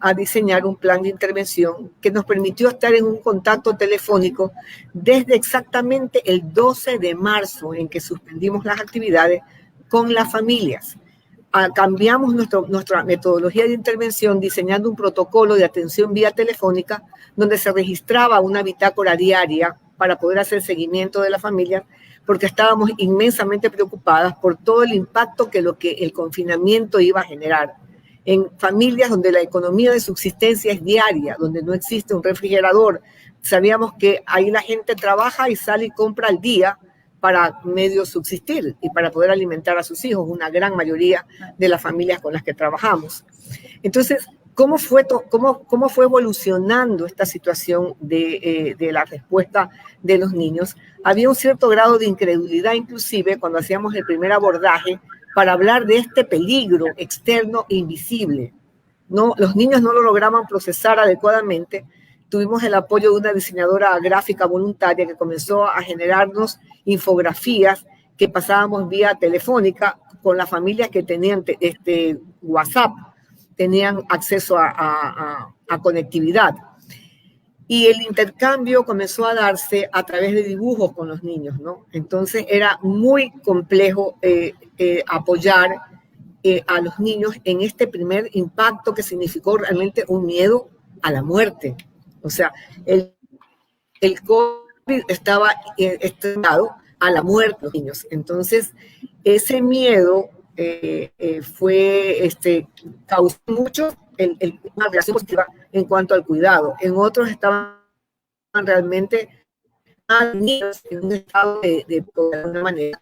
Speaker 5: a diseñar un plan de intervención que nos permitió estar en un contacto telefónico desde exactamente el 12 de marzo, en que suspendimos las actividades con las familias. Cambiamos nuestra metodología de intervención diseñando un protocolo de atención vía telefónica donde se registraba una bitácora diaria para poder hacer seguimiento de la familia, porque estábamos inmensamente preocupadas por todo el impacto que el confinamiento iba a generar en familias donde la economía de subsistencia es diaria, donde no existe un refrigerador. Sabíamos que ahí la gente trabaja y sale y compra al día para medio subsistir y para poder alimentar a sus hijos, una gran mayoría de las familias con las que trabajamos. Entonces, ¿Cómo fue evolucionando esta situación de la respuesta de los niños? Había un cierto grado de incredulidad, inclusive cuando hacíamos el primer abordaje, para hablar de este peligro externo e invisible. No, los niños no lo lograban procesar adecuadamente. Tuvimos el apoyo de una diseñadora gráfica voluntaria que comenzó a generarnos infografías que pasábamos vía telefónica con las familias que tenían WhatsApp, tenían acceso a conectividad. Y el intercambio comenzó a darse a través de dibujos con los niños, ¿no? Entonces era muy complejo apoyar a los niños en este primer impacto que significó realmente un miedo a la muerte. O sea, el COVID estaba estrenado a la muerte de los niños. Entonces, ese miedo causó mucho una reacción positiva en cuanto al cuidado. En otros estaban realmente niños en un estado de alguna manera.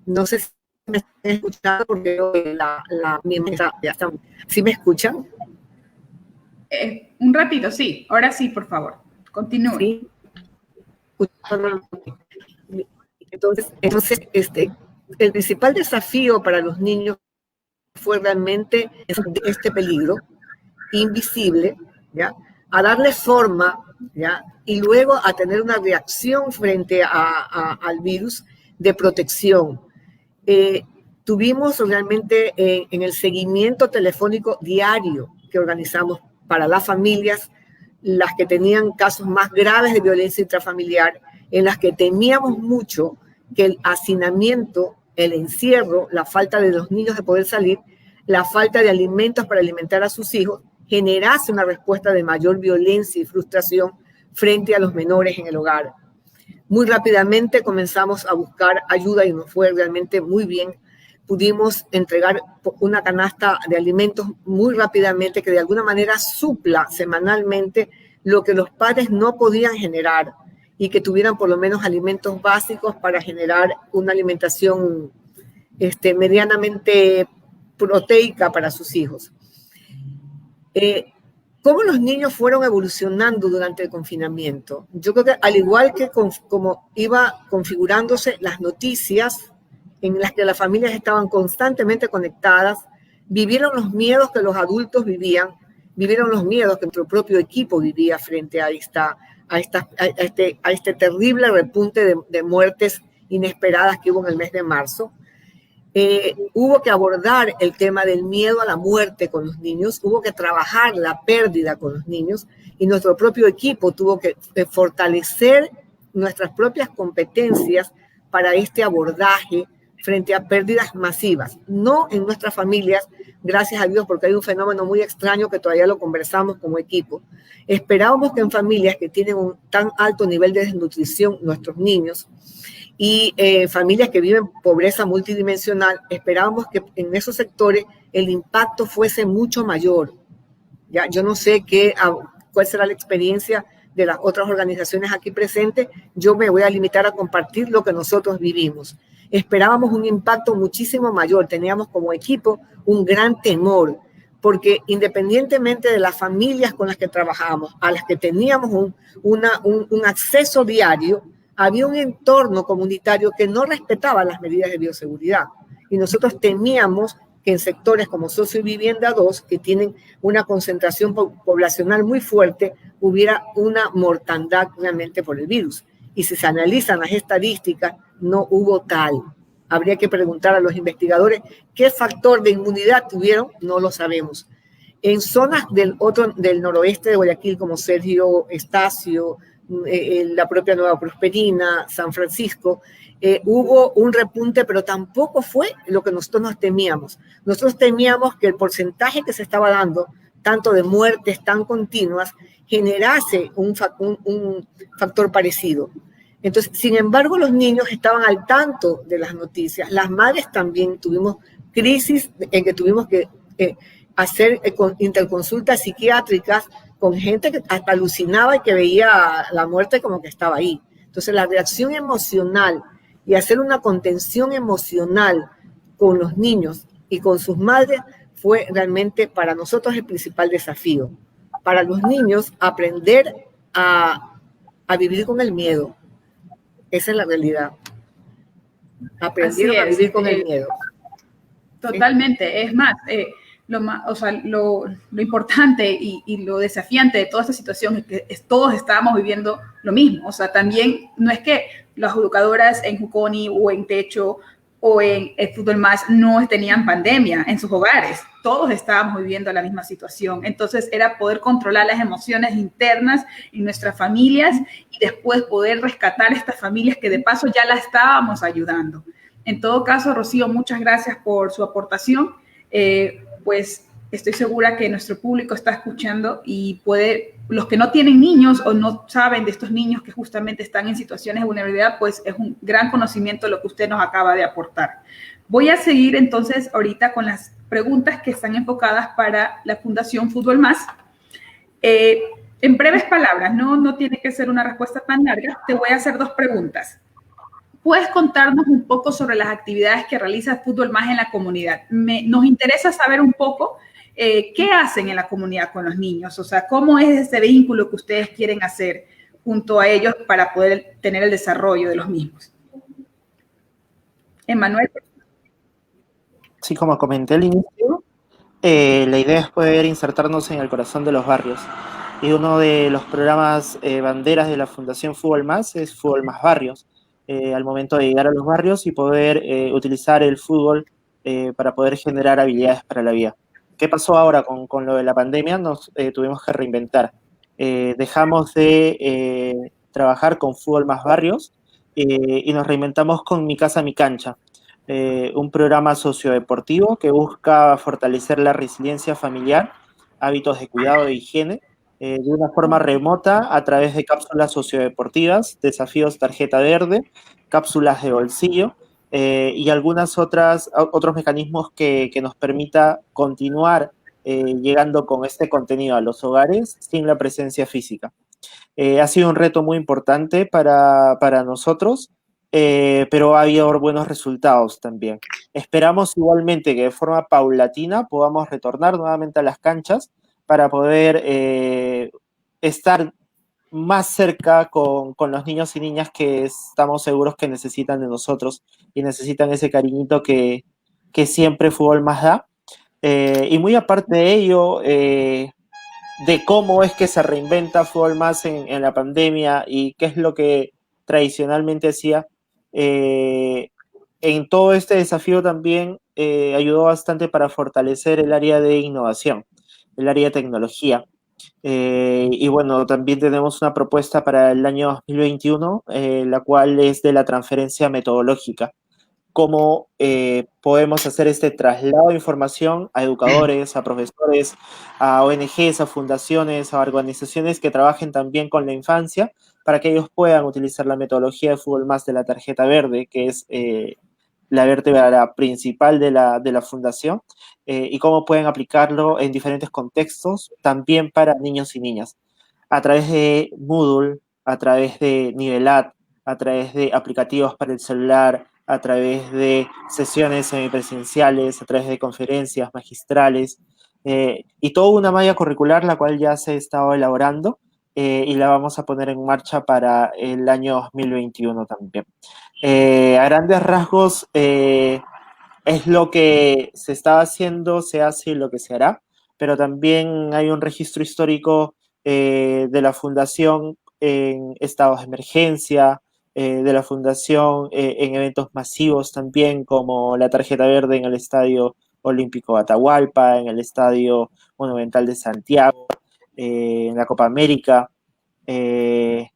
Speaker 5: No sé si me están escuchando porque ¿sí me escuchan?
Speaker 2: Un ratito, sí. Ahora sí, por favor. Continúe.
Speaker 5: ¿Sí? Entonces, el principal desafío para los niños fue realmente este peligro invisible, ¿ya? A darle forma, ¿ya? Y luego a tener una reacción frente al virus de protección. Tuvimos realmente en el seguimiento telefónico diario que organizamos para las familias, las que tenían casos más graves de violencia intrafamiliar, en las que temíamos mucho que el hacinamiento, el encierro, la falta de los niños de poder salir, la falta de alimentos para alimentar a sus hijos, generase una respuesta de mayor violencia y frustración frente a los menores en el hogar. Muy rápidamente comenzamos a buscar ayuda y nos fue realmente muy bien. Pudimos entregar una canasta de alimentos muy rápidamente que de alguna manera supla semanalmente lo que los padres no podían generar y que tuvieran por lo menos alimentos básicos para generar una alimentación medianamente proteica para sus hijos. ¿Cómo los niños fueron evolucionando durante el confinamiento? Yo creo que al igual que como iba configurándose las noticias en las que las familias estaban constantemente conectadas, vivieron los miedos que los adultos vivían, vivieron los miedos que nuestro propio equipo vivía frente a este terrible repunte de muertes inesperadas que hubo en el mes de marzo. Hubo que abordar el tema del miedo a la muerte con los niños, hubo que trabajar la pérdida con los niños y nuestro propio equipo tuvo que fortalecer nuestras propias competencias para este abordaje frente a pérdidas masivas. No en nuestras familias, gracias a Dios, porque hay un fenómeno muy extraño que todavía lo conversamos como equipo. Esperábamos que en familias que tienen un tan alto nivel de desnutrición, nuestros niños, y familias que viven pobreza multidimensional, esperábamos que en esos sectores el impacto fuese mucho mayor. ¿Ya? Yo no sé cuál será la experiencia de las otras organizaciones aquí presentes, yo me voy a limitar a compartir lo que nosotros vivimos. Esperábamos un impacto muchísimo mayor, teníamos como equipo un gran temor, porque independientemente de las familias con las que trabajábamos, a las que teníamos un acceso diario, había un entorno comunitario que no respetaba las medidas de bioseguridad. Y nosotros temíamos que en sectores como Socio y Vivienda 2, que tienen una concentración poblacional muy fuerte, hubiera una mortandad realmente por el virus. Y si se analizan las estadísticas, no hubo tal. Habría que preguntar a los investigadores qué factor de inmunidad tuvieron, no lo sabemos. En zonas del noroeste de Guayaquil, como Sergio Estacio, la propia Nueva Prosperina, San Francisco, hubo un repunte, pero tampoco fue lo que nosotros nos temíamos. Nosotros temíamos que el porcentaje que se estaba dando, tanto de muertes tan continuas, generase un factor parecido. Entonces, sin embargo, los niños estaban al tanto de las noticias. Las madres también tuvimos crisis en que tuvimos que hacer interconsultas psiquiátricas con gente que hasta alucinaba y que veía la muerte como que estaba ahí. Entonces, la reacción emocional y hacer una contención emocional con los niños y con sus madres fue realmente para nosotros el principal desafío. Para los niños, aprender a vivir con el miedo. Esa es la realidad. Aprendieron a vivir con el miedo.
Speaker 2: Totalmente. ¿Sí? Es más, lo importante y lo desafiante de toda esta situación es que todos estábamos viviendo lo mismo. O sea, también no es que las educadoras en Juconi o en Techo o en el Fútbol Más no tenían pandemia en sus hogares. Todos estábamos viviendo la misma situación. Entonces era poder controlar las emociones internas en nuestras familias y después poder rescatar estas familias que de paso ya las estábamos ayudando. En todo caso, Rocío, muchas gracias por su aportación. Pues estoy segura que nuestro público está escuchando y los que no tienen niños o no saben de estos niños que justamente están en situaciones de vulnerabilidad, pues es un gran conocimiento lo que usted nos acaba de aportar. Voy a seguir entonces ahorita con las preguntas que están enfocadas para la Fundación Fútbol Más. En breves palabras, no tiene que ser una respuesta tan larga, te voy a hacer 2 preguntas. ¿Puedes contarnos un poco sobre las actividades que realiza Fútbol Más en la comunidad? Nos interesa saber un poco qué hacen en la comunidad con los niños, o sea, cómo es ese vínculo que ustedes quieren hacer junto a ellos para poder tener el desarrollo de los mismos. Emmanuel.
Speaker 4: Sí, como comenté al inicio, la idea es poder insertarnos en el corazón de los barrios. Y uno de los programas banderas de la Fundación Fútbol Más es Fútbol Más Barrios. Al momento de llegar a los barrios y poder utilizar el fútbol para poder generar habilidades para la vida. ¿Qué pasó ahora con lo de la pandemia? Nos tuvimos que reinventar. Dejamos de trabajar con Fútbol Más Barrios y nos reinventamos con Mi Casa, Mi Cancha, un programa sociodeportivo que busca fortalecer la resiliencia familiar, hábitos de cuidado e higiene, de una forma remota a través de cápsulas sociodeportivas, desafíos tarjeta verde, cápsulas de bolsillo y algunos otros mecanismos que nos permita continuar llegando con este contenido a los hogares sin la presencia física. Ha sido un reto muy importante para nosotros, pero ha habido buenos resultados también. Esperamos igualmente que de forma paulatina podamos retornar nuevamente a las canchas para poder estar más cerca con los niños y niñas que estamos seguros que necesitan de nosotros y necesitan ese cariñito que siempre Fútbol Más da. Y muy aparte de ello, de cómo es que se reinventa Fútbol Más en la pandemia y qué es lo que tradicionalmente hacía, en todo este desafío también ayudó bastante para fortalecer el área de innovación, el área de tecnología. Y bueno, también tenemos una propuesta para el año 2021, la cual es de la transferencia metodológica. Cómo podemos hacer este traslado de información a educadores, a profesores, a ONGs, a fundaciones, a organizaciones que trabajen también con la infancia, para que ellos puedan utilizar la metodología de Fútbol Más de la tarjeta verde, que es la vértebra principal de la fundación, y cómo pueden aplicarlo en diferentes contextos, también para niños y niñas, a través de Moodle, a través de Nivelat, a través de aplicativos para el celular, a través de sesiones semipresenciales, a través de conferencias magistrales, y toda una malla curricular la cual ya se ha estado elaborando y la vamos a poner en marcha para el año 2021 también. A grandes rasgos es lo que se estaba haciendo, se hace y lo que se hará, pero también hay un registro histórico de la Fundación en estados de emergencia, de la Fundación en eventos masivos también, como la tarjeta verde en el Estadio Olímpico Atahualpa, en el Estadio Monumental de Santiago, en la Copa América, el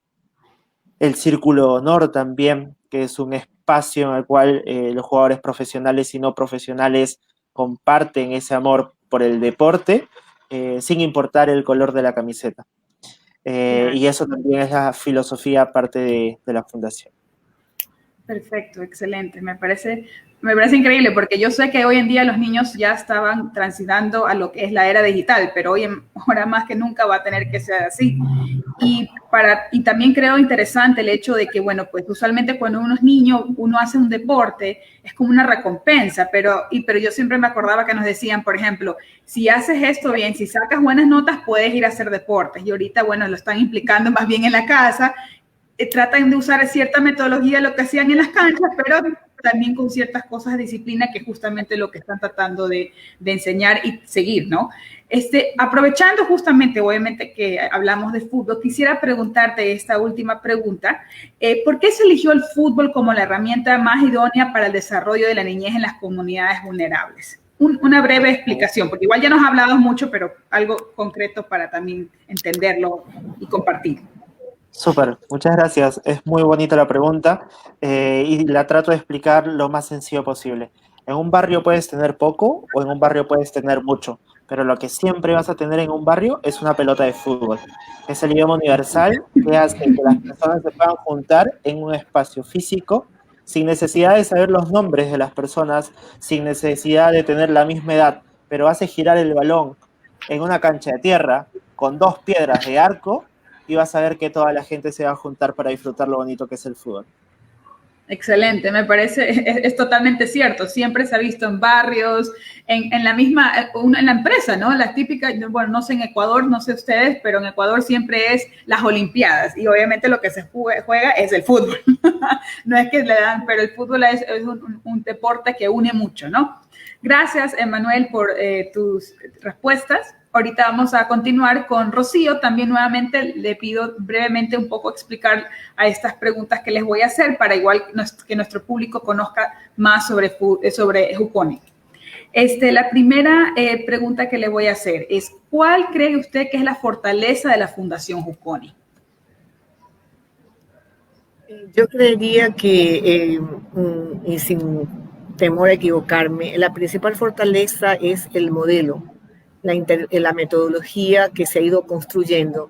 Speaker 4: Círculo Honor también, que es un espacio en el cual los jugadores profesionales y no profesionales comparten ese amor por el deporte, sin importar el color de la camiseta. Y eso también es la filosofía parte de la fundación.
Speaker 2: Perfecto, excelente. Me parece increíble porque yo sé que hoy en día los niños ya estaban transitando a lo que es la era digital, pero ahora más que nunca va a tener que ser así. Y también creo interesante el hecho de que, bueno, pues usualmente cuando uno es niño, uno hace un deporte, es como una recompensa, pero yo siempre me acordaba que nos decían, por ejemplo, si haces esto bien, si sacas buenas notas, puedes ir a hacer deportes. Y ahorita, bueno, lo están implicando más bien en la casa. Tratan de usar cierta metodología lo que hacían en las canchas, pero también con ciertas cosas de disciplina que es justamente lo que están tratando de enseñar y seguir, ¿no? Aprovechando justamente, obviamente, que hablamos de fútbol, quisiera preguntarte esta última pregunta. ¿Por qué se eligió el fútbol como la herramienta más idónea para el desarrollo de la niñez en las comunidades vulnerables? Una breve explicación, porque igual ya nos ha hablado mucho, pero algo concreto para también entenderlo y compartir.
Speaker 4: Súper, muchas gracias. Es muy bonita la pregunta y la trato de explicar lo más sencillo posible. En un barrio puedes tener poco o en un barrio puedes tener mucho, pero lo que siempre vas a tener en un barrio es una pelota de fútbol. Es el idioma universal que hace que las personas se puedan juntar en un espacio físico sin necesidad de saber los nombres de las personas, sin necesidad de tener la misma edad, pero hace girar el balón en una cancha de tierra con 2 piedras de arco y vas a ver que toda la gente se va a juntar para disfrutar lo bonito que es el fútbol.
Speaker 2: Excelente, me parece, es totalmente cierto. Siempre se ha visto en barrios, en la misma, en la empresa, ¿no? Las típicas, bueno, no sé en Ecuador, no sé ustedes, pero en Ecuador siempre es las Olimpiadas y obviamente lo que se juega es el fútbol. No es que le dan, pero el fútbol es un deporte que une mucho, ¿no? Gracias, Emanuel, por tus respuestas. Ahorita vamos a continuar con Rocío. También nuevamente le pido brevemente un poco explicar a estas preguntas que les voy a hacer para igual que nuestro público conozca más sobre Jukoni. La primera pregunta que le voy a hacer es, ¿cuál cree usted que es la fortaleza de la Fundación Jukoni?
Speaker 5: Yo creería que, y sin temor a equivocarme, la principal fortaleza es el modelo, la metodología que se ha ido construyendo,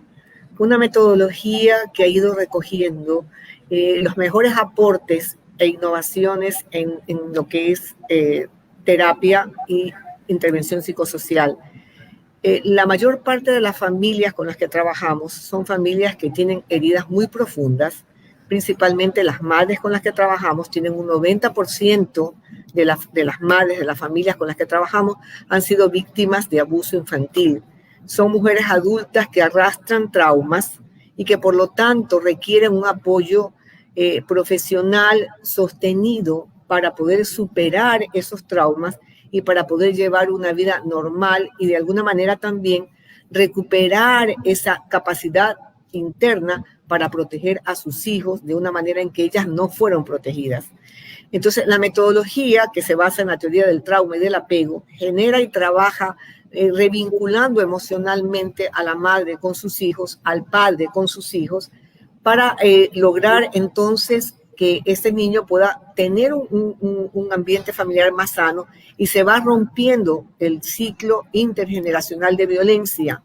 Speaker 5: una metodología que ha ido recogiendo los mejores aportes e innovaciones en lo que es terapia y intervención psicosocial. La mayor parte de las familias con las que trabajamos son familias que tienen heridas muy profundas, principalmente las madres con las que trabajamos tienen un 90% de las madres de las familias con las que trabajamos han sido víctimas de abuso infantil. Son mujeres adultas que arrastran traumas y que por lo tanto requieren un apoyo profesional sostenido para poder superar esos traumas y para poder llevar una vida normal y de alguna manera también recuperar esa capacidad interna para proteger a sus hijos de una manera en que ellas no fueron protegidas. Entonces, la metodología que se basa en la teoría del trauma y del apego genera y trabaja revinculando emocionalmente a la madre con sus hijos, al padre con sus hijos, para lograr entonces que este niño pueda tener un ambiente familiar más sano y se va rompiendo el ciclo intergeneracional de violencia.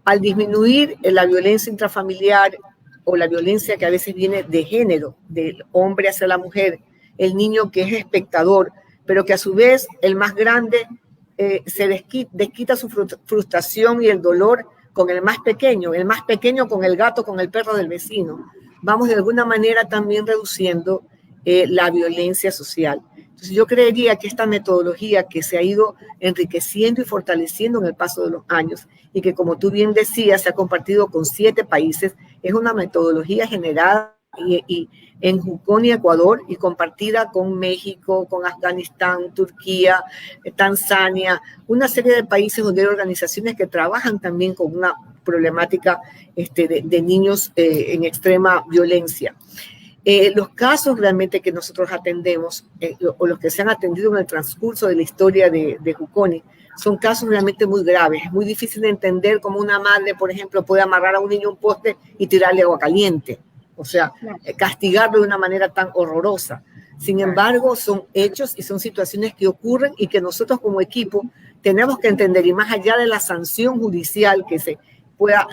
Speaker 5: Al disminuir la violencia intrafamiliar o la violencia que a veces viene de género, del hombre hacia la mujer, el niño que es espectador, pero que a su vez el más grande se desquita su frustración y el dolor con el más pequeño con el gato, con el perro del vecino. Vamos de alguna manera también reduciendo la violencia social. Entonces yo creería que esta metodología que se ha ido enriqueciendo y fortaleciendo en el paso de los años y que, como tú bien decías, se ha compartido con 7 países, es una metodología generada y en Jukoni, Ecuador, y compartida con México, con Afganistán, Turquía, Tanzania, una serie de países donde hay organizaciones que trabajan también con una problemática de niños en extrema violencia. Los casos realmente que nosotros atendemos, o los que se han atendido en el transcurso de la historia de Jukoni, son casos realmente muy graves. Es muy difícil de entender cómo una madre, por ejemplo, puede amarrar a un niño a un poste y tirarle agua caliente. O sea, castigarlo de una manera tan horrorosa. Sin embargo, son hechos y son situaciones que ocurren y que nosotros como equipo tenemos que entender. Y más allá de la sanción judicial que se pueda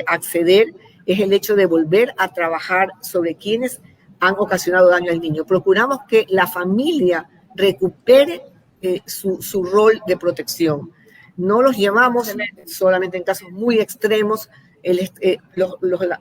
Speaker 5: acceder, es el hecho de volver a trabajar sobre quienes han ocasionado daño al niño. Procuramos que la familia recupere su rol de protección. No los llevamos solamente en casos muy extremos,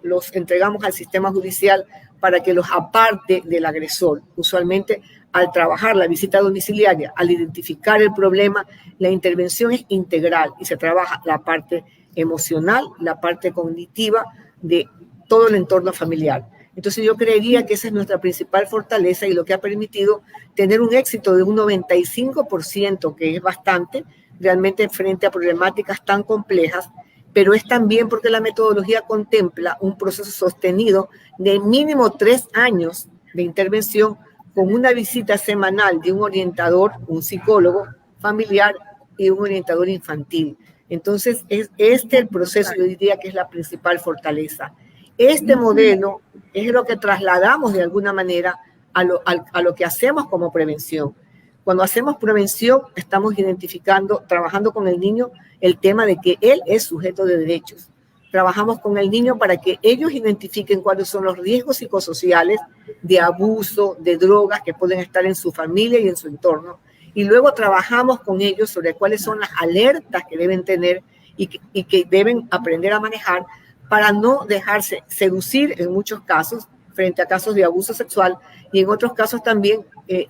Speaker 5: los entregamos al sistema judicial para que los aparte del agresor. Usualmente, al trabajar la visita domiciliaria, al identificar el problema, la intervención es integral y se trabaja la parte emocional, la parte cognitiva de todo el entorno familiar. Entonces yo creería que esa es nuestra principal fortaleza y lo que ha permitido tener un éxito de un 95%, que es bastante, realmente frente a problemáticas tan complejas, pero es también porque la metodología contempla un proceso sostenido de mínimo 3 años de intervención con una visita semanal de un orientador, un psicólogo familiar y un orientador infantil. Entonces, es el proceso, yo diría que es la principal fortaleza. Este modelo es lo que trasladamos de alguna manera a lo que hacemos como prevención. Cuando hacemos prevención, estamos identificando, trabajando con el niño, el tema de que él es sujeto de derechos. Trabajamos con el niño para que ellos identifiquen cuáles son los riesgos psicosociales de abuso, de drogas que pueden estar en su familia y en su entorno. Y luego trabajamos con ellos sobre cuáles son las alertas que deben tener y que deben aprender a manejar para no dejarse seducir en muchos casos frente a casos de abuso sexual y en otros casos también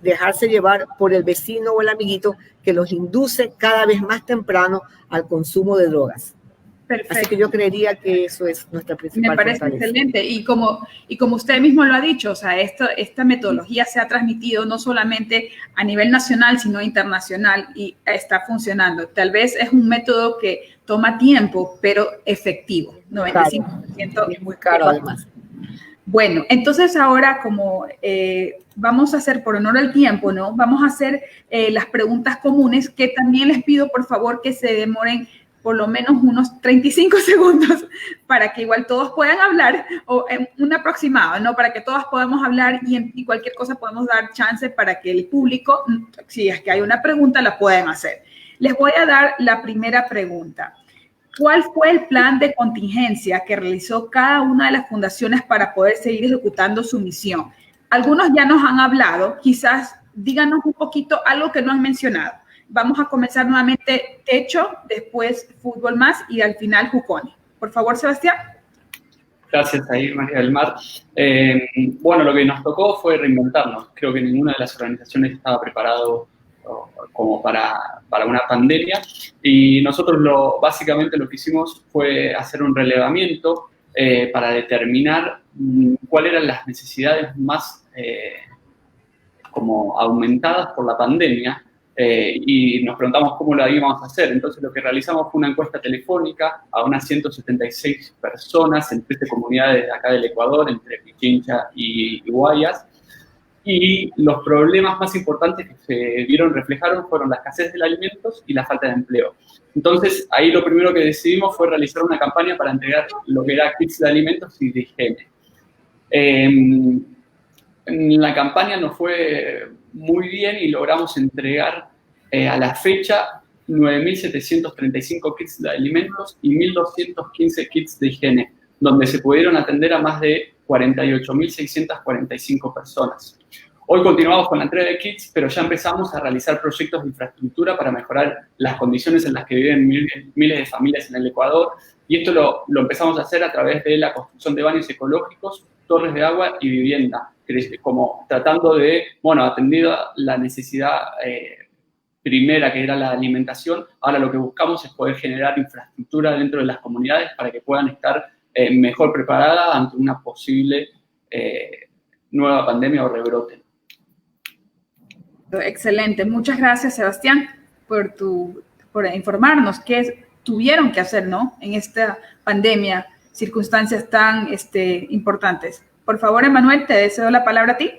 Speaker 5: dejarse llevar por el vecino o el amiguito que los induce cada vez más temprano al consumo de drogas. Perfecto. Así que yo creería que eso es nuestra principal
Speaker 2: fortaleza. Me parece excelente. Y como usted mismo lo ha dicho, o sea, esta metodología se ha transmitido no solamente a nivel nacional, sino internacional y está funcionando. Tal vez es un método que toma tiempo, pero efectivo. 95%.
Speaker 5: Es muy caro además.
Speaker 2: Bueno, entonces ahora como vamos a hacer por honor al tiempo, ¿no? Vamos a hacer las preguntas comunes que también les pido por favor que se demoren por lo menos unos 35 segundos para que igual todos puedan hablar, o en un aproximado, ¿no? Para que todas podamos hablar y cualquier cosa podemos dar chance para que el público, si es que hay una pregunta, la puedan hacer. Les voy a dar la primera pregunta. ¿Cuál fue el plan de contingencia que realizó cada una de las fundaciones para poder seguir ejecutando su misión? Algunos ya nos han hablado, quizás díganos un poquito algo que no han mencionado. Vamos a comenzar nuevamente Techo, después Fútbol Más y al final Juconi. Por favor, Sebastián.
Speaker 3: Gracias ahí, María del Mar. Bueno, lo que nos tocó fue reinventarnos. Creo que ninguna de las organizaciones estaba preparado como para una pandemia y nosotros básicamente lo que hicimos fue hacer un relevamiento para determinar cuáles eran las necesidades más como aumentadas por la pandemia y nos preguntamos cómo lo íbamos a hacer. Entonces lo que realizamos fue una encuesta telefónica a unas 176 personas en 13 comunidades de acá del Ecuador, entre Pichincha y Guayas. Y los problemas más importantes que se reflejaron fueron la escasez de alimentos y la falta de empleo. Entonces, ahí lo primero que decidimos fue realizar una campaña para entregar lo que era kits de alimentos y de higiene. La campaña nos fue muy bien y logramos entregar a la fecha 9.735 kits de alimentos y 1.215 kits de higiene, donde se pudieron atender a más de 48.645 personas. Hoy continuamos con la entrega de kits, pero ya empezamos a realizar proyectos de infraestructura para mejorar las condiciones en las que viven miles de familias en el Ecuador. Y esto lo empezamos a hacer a través de la construcción de baños ecológicos, torres de agua y vivienda, como tratando de, atendido a la necesidad primera, que era la alimentación. Ahora lo que buscamos es poder generar infraestructura dentro de las comunidades para que puedan estar mejor preparadas ante una posible nueva pandemia o rebrote.
Speaker 2: Excelente. Muchas gracias, Sebastián, por informarnos qué tuvieron que hacer, ¿no? En esta pandemia, circunstancias tan importantes. Por favor, Emanuel, te cedo la palabra a ti.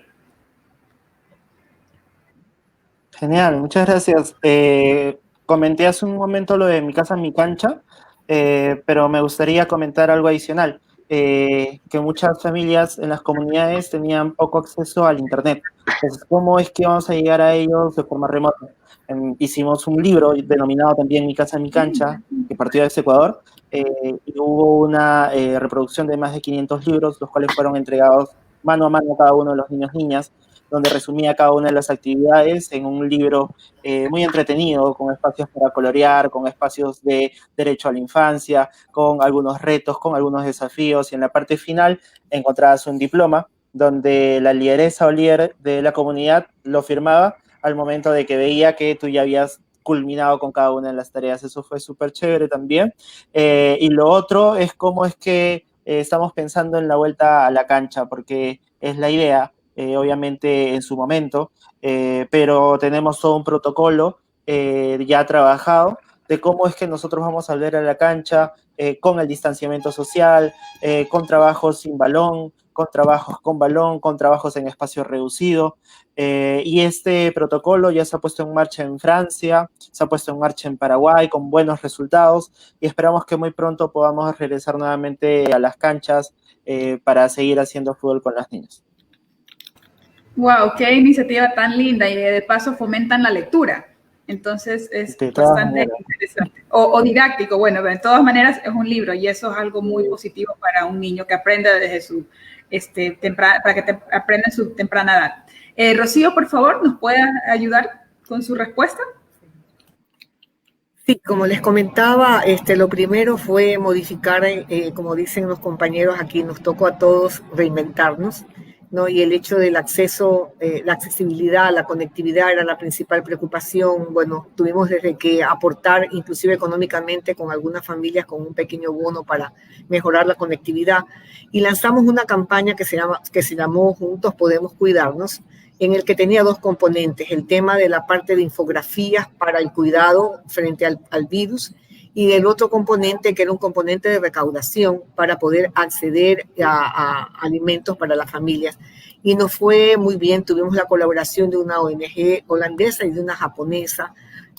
Speaker 4: Genial, muchas gracias. Comenté hace un momento lo de Mi Casa, Mi Cancha, pero me gustaría comentar algo adicional. Que muchas familias en las comunidades tenían poco acceso al internet. Entonces, ¿cómo es que vamos a llegar a ellos de forma remota? Hicimos un libro denominado también Mi Casa, Mi Cancha, que partió de Ecuador, y hubo una reproducción de más de 500 libros, los cuales fueron entregados mano a mano a cada uno de los niños y niñas, donde resumía cada una de las actividades en un libro muy entretenido, con espacios para colorear, con espacios de derecho a la infancia, con algunos retos, con algunos desafíos, y en la parte final encontrabas un diploma donde la lideresa o líder de la comunidad lo firmaba al momento de que veía que tú ya habías culminado con cada una de las tareas. Eso fue súper chévere también. Y lo otro es cómo es que estamos pensando en la vuelta a la cancha, porque es la idea, obviamente en su momento, pero tenemos todo un protocolo ya trabajado de cómo es que nosotros vamos a volver a la cancha con el distanciamiento social, con trabajos sin balón, con trabajos con balón, con trabajos en espacio reducido. Y este protocolo ya se ha puesto en marcha en Francia, se ha puesto en marcha en Paraguay con buenos resultados, y esperamos que muy pronto podamos regresar nuevamente a las canchas para seguir haciendo fútbol con las niñas.
Speaker 2: Wow, qué iniciativa tan linda, y de paso fomentan la lectura. Entonces es bastante interesante. O didáctico, bueno, de todas maneras es un libro, y eso es algo muy positivo para un niño que aprenda desde su para que aprenda en su temprana edad. Rocío, por favor, ¿nos puede ayudar con su respuesta?
Speaker 5: Sí, como les comentaba, lo primero fue modificar, como dicen los compañeros aquí, nos tocó a todos reinventarnos, ¿no? Y el hecho del acceso, la accesibilidad, la conectividad era la principal preocupación. Bueno, tuvimos desde que aportar, inclusive económicamente, con algunas familias con un pequeño bono para mejorar la conectividad. Y lanzamos una campaña que se llamó Juntos Podemos Cuidarnos, en el que tenía dos componentes: el tema de la parte de infografías para el cuidado frente al virus, y del otro componente, que era un componente de recaudación para poder acceder a alimentos para las familias. Y nos fue muy bien, tuvimos la colaboración de una ONG holandesa y de una japonesa,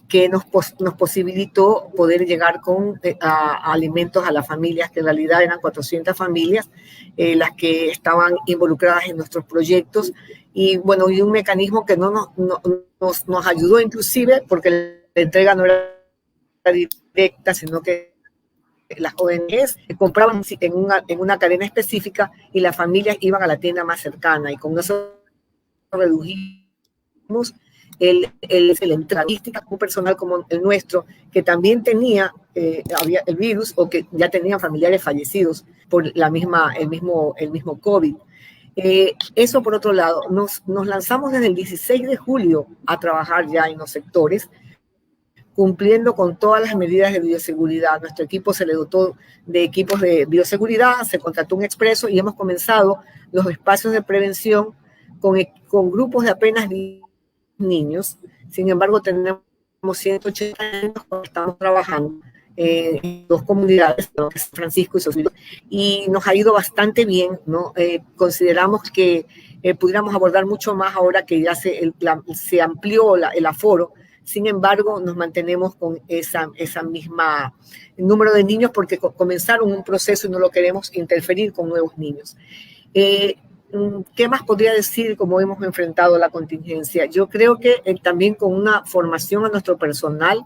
Speaker 5: que nos posibilitó poder llegar con a alimentos a las familias, que en realidad eran 400 familias las que estaban involucradas en nuestros proyectos. Y bueno, y un mecanismo que nos ayudó inclusive, porque la entrega no era directa, sino que las ONGs compraban en una cadena específica y las familias iban a la tienda más cercana, y con eso redujimos el entrevística, un personal como el nuestro, que también tenía había el virus, o que ya tenían familiares fallecidos por el mismo COVID. Eso por otro lado. Nos lanzamos desde el 16 de julio a trabajar ya en los sectores, cumpliendo con todas las medidas de bioseguridad. Nuestro equipo se le dotó de equipos de bioseguridad, se contrató un expreso, y hemos comenzado los espacios de prevención con grupos de apenas 10 niños. Sin embargo, tenemos 180 años que estamos trabajando en dos comunidades, San Francisco y Sausalito, y nos ha ido bastante bien, ¿no? Consideramos que pudiéramos abordar mucho más ahora que ya se amplió el aforo. Sin embargo, nos mantenemos con esa misma número de niños, porque comenzaron un proceso y no lo queremos interferir con nuevos niños. ¿Qué más podría decir cómo hemos enfrentado la contingencia? Yo creo que también con una formación a nuestro personal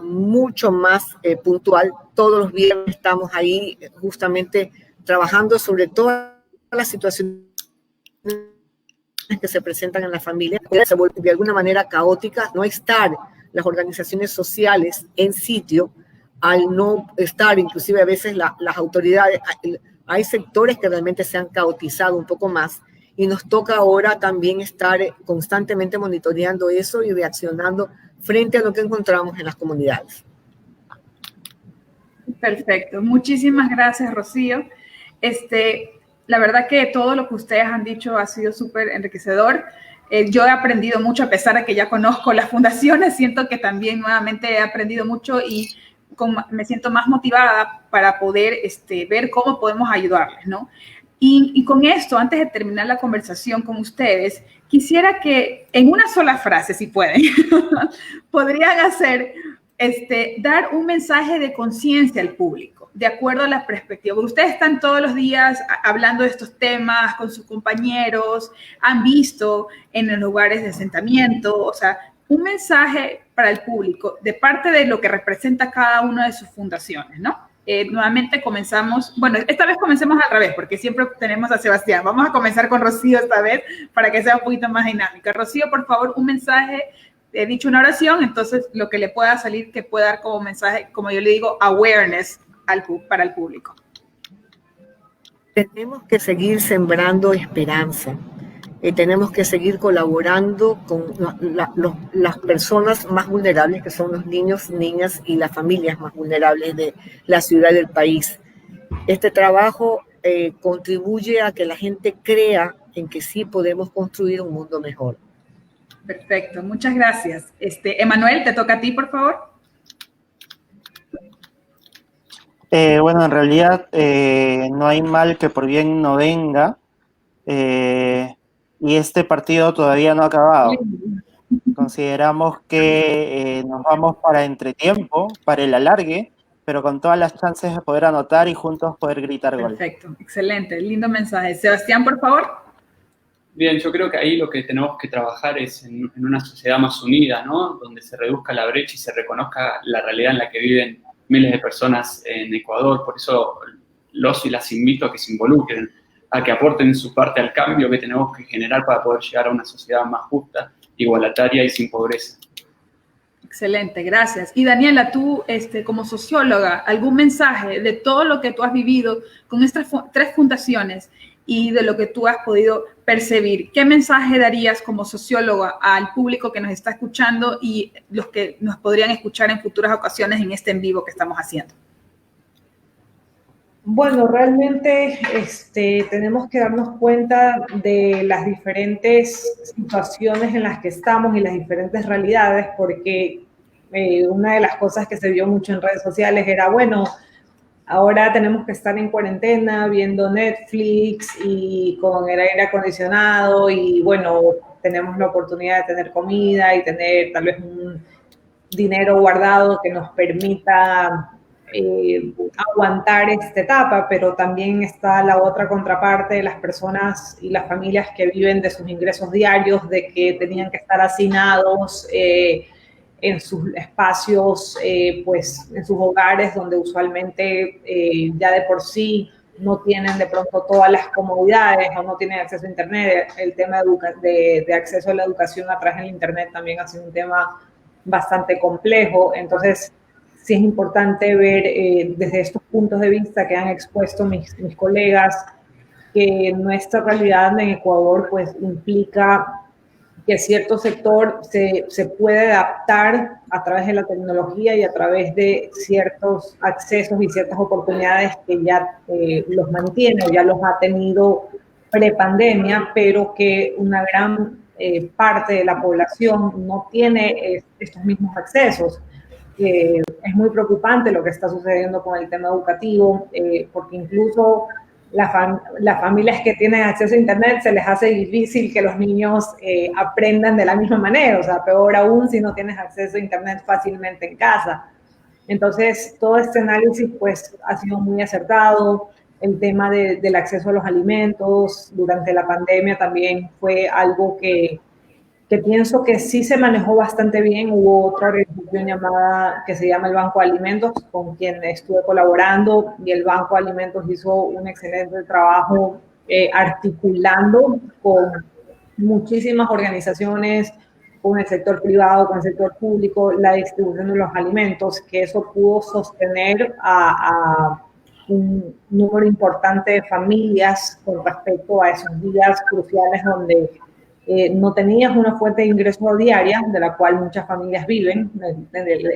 Speaker 5: mucho más puntual. Todos los viernes estamos ahí justamente trabajando sobre todas las situaciones que se presentan en la familia, de alguna manera caóticas. No estar las organizaciones sociales en sitio, al no estar inclusive a veces las autoridades, hay sectores que realmente se han caotizado un poco más, y nos toca ahora también estar constantemente monitoreando eso y reaccionando frente a lo que encontramos en las comunidades.
Speaker 2: Perfecto, muchísimas gracias, Rocío. La verdad que todo lo que ustedes han dicho ha sido súper enriquecedor. Yo he aprendido mucho, a pesar de que ya conozco las fundaciones. Siento que también nuevamente he aprendido mucho, y me siento más motivada para poder ver cómo podemos ayudarles, ¿no? Y con esto, antes de terminar la conversación con ustedes, quisiera que en una sola frase, si pueden, podrían dar un mensaje de conciencia al público, de acuerdo a la perspectiva. Porque ustedes están todos los días hablando de estos temas con sus compañeros, han visto en los lugares de asentamiento, o sea, un mensaje para el público de parte de lo que representa cada una de sus fundaciones, ¿no? nuevamente comenzamos, bueno, esta vez comencemos al revés, porque siempre tenemos a Sebastián. Vamos a comenzar con Rocío esta vez, para que sea un poquito más dinámica. Rocío, por favor, un mensaje. He dicho una oración, entonces lo que le pueda salir, que pueda dar como mensaje, como yo le digo, awareness para el público.
Speaker 5: Tenemos que seguir sembrando esperanza. Tenemos que seguir colaborando con las personas más vulnerables, que son los niños, niñas y las familias más vulnerables de la ciudad y del país. Este trabajo contribuye a que la gente crea en que sí podemos construir un mundo mejor.
Speaker 2: Perfecto, muchas gracias. Emanuel, te toca a ti, por favor.
Speaker 4: Bueno, en realidad no hay mal que por bien no venga, y este partido todavía no ha acabado. Consideramos que nos vamos para entretiempo, para el alargue, pero con todas las chances de poder anotar y juntos poder gritar gol.
Speaker 2: Perfecto, excelente, lindo mensaje. Sebastián, por favor.
Speaker 3: Bien, yo creo que ahí lo que tenemos que trabajar es en una sociedad más unida, ¿no? Donde se reduzca la brecha y se reconozca la realidad en la que viven miles de personas en Ecuador. Por eso los y las invito a que se involucren, a que aporten su parte al cambio que tenemos que generar para poder llegar a una sociedad más justa, igualitaria y sin pobreza.
Speaker 2: Excelente, gracias. Y Daniela, tú como socióloga, ¿algún mensaje de todo lo que tú has vivido con estas 3 fundaciones y de lo que tú has podido percibir? ¿Qué mensaje darías como socióloga al público que nos está escuchando y los que nos podrían escuchar en futuras ocasiones en este en vivo que estamos haciendo?
Speaker 6: Bueno, realmente tenemos que darnos cuenta de las diferentes situaciones en las que estamos y las diferentes realidades, porque una de las cosas que se vio mucho en redes sociales era, bueno, ahora tenemos que estar en cuarentena viendo Netflix y con el aire acondicionado y, bueno, tenemos la oportunidad de tener comida y tener tal vez un dinero guardado que nos permita aguantar esta etapa, pero también está la otra contraparte de las personas y las familias que viven de sus ingresos diarios, de que tenían que estar hacinados en sus espacios, pues en sus hogares, donde usualmente ya de por sí no tienen de pronto todas las comodidades o no tienen acceso a Internet. El tema de acceso a la educación a través del Internet también ha sido un tema bastante complejo. Entonces, sí es importante ver desde estos puntos de vista que han expuesto mis colegas, que nuestra realidad en Ecuador pues implica que cierto sector se puede adaptar a través de la tecnología y a través de ciertos accesos y ciertas oportunidades que ya los mantiene o ya los ha tenido pre-pandemia, pero que una gran parte de la población no tiene estos mismos accesos. Es muy preocupante lo que está sucediendo con el tema educativo, porque incluso las familias que tienen acceso a Internet se les hace difícil que los niños aprendan de la misma manera, o sea, peor aún si no tienes acceso a Internet fácilmente en casa. Entonces, todo este análisis pues ha sido muy acertado. El tema del acceso a los alimentos durante la pandemia también fue algo que pienso que sí se manejó bastante bien. Hubo otra organización que se llama el Banco de Alimentos, con quien estuve colaborando, y el Banco de Alimentos hizo un excelente trabajo articulando con muchísimas organizaciones, con el sector privado, con el sector público, la distribución de los alimentos, que eso pudo sostener a un número importante de familias con respecto a esos días cruciales donde no tenías una fuente de ingreso diaria, de la cual muchas familias viven,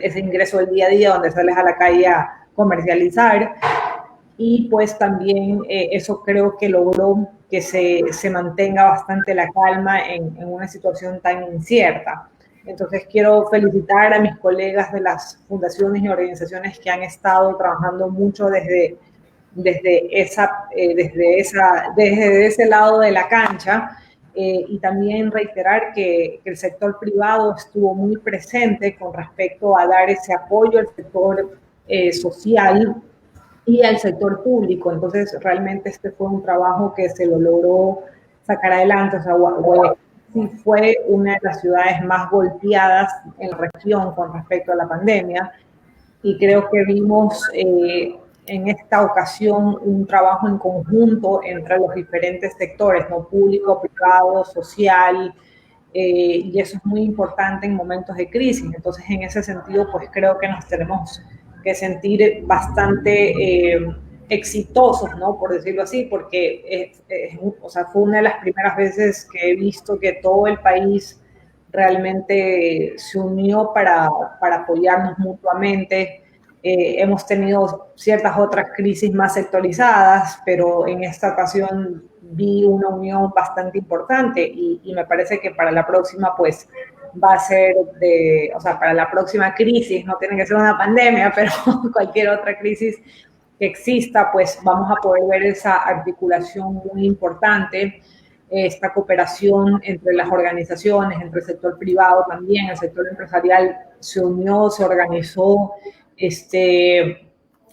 Speaker 6: ese ingreso del día a día donde sales a la calle a comercializar, y pues también eso creo que logró que se mantenga bastante la calma en una situación tan incierta. Entonces quiero felicitar a mis colegas de las fundaciones y organizaciones que han estado trabajando mucho desde ese lado de la cancha. Y también reiterar que el sector privado estuvo muy presente con respecto a dar ese apoyo al sector social y al sector público. Entonces, realmente este fue un trabajo que se lo logró sacar adelante. O sea, Guayaquil sí fue una de las ciudades más golpeadas en la región con respecto a la pandemia, y creo que vimos en esta ocasión un trabajo en conjunto entre los diferentes sectores, ¿no? Público, privado, social, y eso es muy importante en momentos de crisis. Entonces, en ese sentido, pues creo que nos tenemos que sentir bastante exitosos, ¿no? Por decirlo así, porque o sea, fue una de las primeras veces que he visto que todo el país realmente se unió para apoyarnos mutuamente. Hemos tenido ciertas otras crisis más sectorizadas, pero en esta ocasión vi una unión bastante importante y me parece que para la próxima, pues, va a ser o sea, para la próxima crisis, no tiene que ser una pandemia, pero cualquier otra crisis que exista, pues vamos a poder ver esa articulación muy importante, esta cooperación entre las organizaciones, entre el sector privado también, el sector empresarial se unió, se organizó, se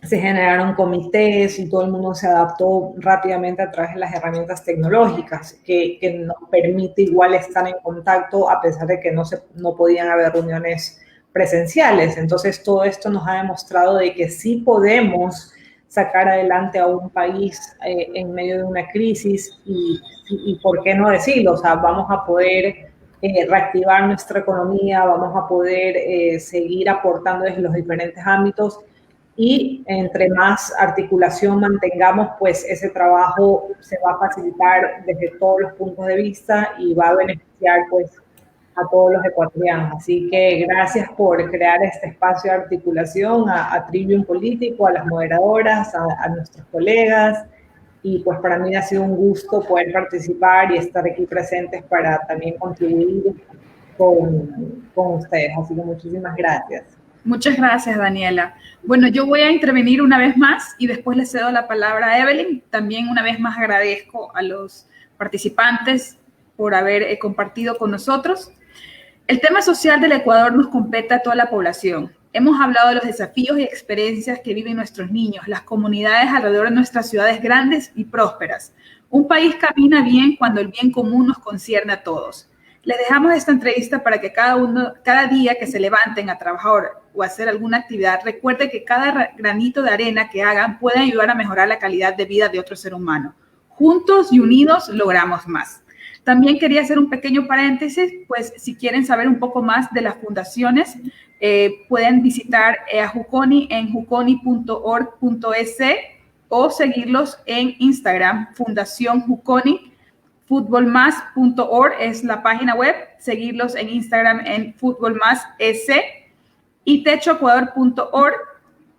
Speaker 6: generaron comités y todo el mundo se adaptó rápidamente a través de las herramientas tecnológicas que nos permite igual estar en contacto a pesar de que no podían haber reuniones presenciales. Entonces todo esto nos ha demostrado de que sí podemos sacar adelante a un país en medio de una crisis y por qué no decirlo, o sea, vamos a poder reactivar nuestra economía, vamos a poder seguir aportando desde los diferentes ámbitos y entre más articulación mantengamos, pues ese trabajo se va a facilitar desde todos los puntos de vista y va a beneficiar pues a todos los ecuatorianos. Así que gracias por crear este espacio de articulación, a Trivium Político, a las moderadoras, a nuestros colegas, y pues para mí ha sido un gusto poder participar y estar aquí presentes para también contribuir con ustedes. Así que muchísimas gracias.
Speaker 2: Muchas gracias, Daniela. Bueno, yo voy a intervenir una vez más y después le cedo la palabra a Evelyn. También una vez más agradezco a los participantes por haber compartido con nosotros. El tema social del Ecuador nos compete a toda la población. Hemos hablado de los desafíos y experiencias que viven nuestros niños, las comunidades alrededor de nuestras ciudades grandes y prósperas. Un país camina bien cuando el bien común nos concierne a todos. Les dejamos esta entrevista para que cada día que se levanten a trabajar o hacer alguna actividad, recuerde que cada granito de arena que hagan puede ayudar a mejorar la calidad de vida de otro ser humano. Juntos y unidos logramos más. También quería hacer un pequeño paréntesis, pues si quieren saber un poco más de las fundaciones, pueden visitar a Juconi en juconi.org.es o seguirlos en Instagram, Fundación Juconi. Futbolmas.org es la página web, seguirlos en Instagram en futbolmas.es y techoecuador.org,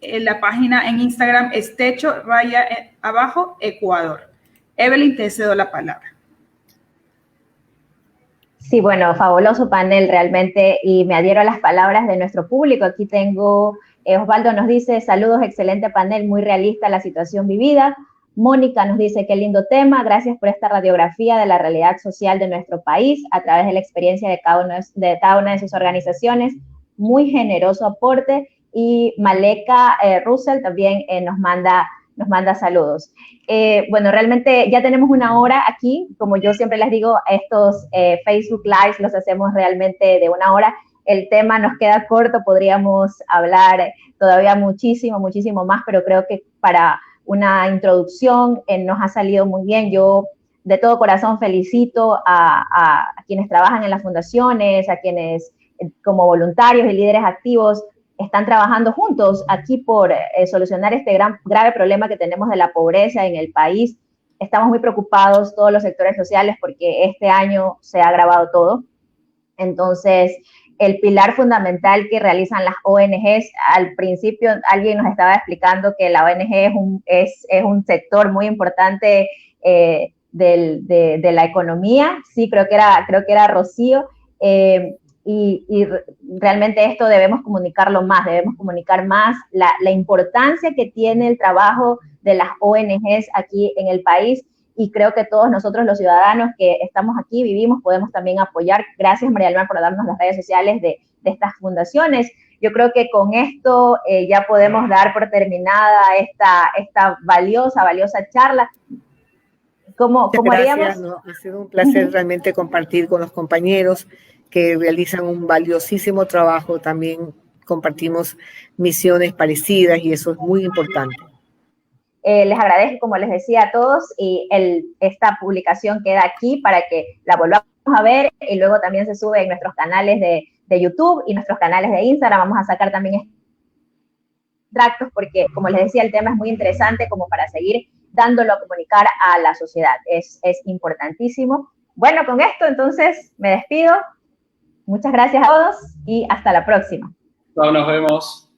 Speaker 2: la página en Instagram es techo_Ecuador. Evelyn, te cedo la palabra.
Speaker 1: Sí, bueno, fabuloso panel realmente y me adhiero a las palabras de nuestro público. Aquí tengo, Osvaldo nos dice, saludos, excelente panel, muy realista la situación vivida. Mónica nos dice, qué lindo tema, gracias por esta radiografía de la realidad social de nuestro país a través de la experiencia de cada una de sus organizaciones. Muy generoso aporte. Y Maleka Russell también nos manda saludos. Bueno, realmente ya tenemos una hora aquí. Como yo siempre les digo, estos Facebook Lives los hacemos realmente de una hora. El tema nos queda corto, podríamos hablar todavía muchísimo más, pero creo que para una introducción nos ha salido muy bien. Yo de todo corazón felicito a quienes trabajan en las fundaciones, a quienes como voluntarios y líderes activos están trabajando juntos aquí por solucionar este grave problema que tenemos de la pobreza en el país. Estamos muy preocupados todos los sectores sociales porque este año se ha agravado todo. Entonces, el pilar fundamental que realizan las ONGs, al principio alguien nos estaba explicando que la ONG es un sector muy importante de la economía. Sí, creo que era Rocío. Y realmente esto debemos comunicarlo más, debemos comunicar más la importancia que tiene el trabajo de las ONGs aquí en el país, y creo que todos nosotros los ciudadanos que estamos aquí, vivimos, podemos también apoyar. Gracias, María del Mar, por darnos las redes sociales de estas fundaciones. Yo creo que con esto ya podemos dar por terminada esta valiosa charla. ¿Cómo haríamos?
Speaker 5: No, ha sido un placer realmente compartir con los compañeros que realizan un valiosísimo trabajo. También compartimos misiones parecidas y eso es muy importante.
Speaker 1: Les agradezco, como les decía, a todos, y esta publicación queda aquí para que la volvamos a ver, y luego también se sube en nuestros canales de YouTube y nuestros canales de Instagram. Vamos a sacar también extractos porque, como les decía, el tema es muy interesante como para seguir dándolo a comunicar a la sociedad. Es importantísimo. Bueno, con esto entonces me despido. Muchas gracias a todos y hasta la próxima.
Speaker 3: Chao, nos vemos.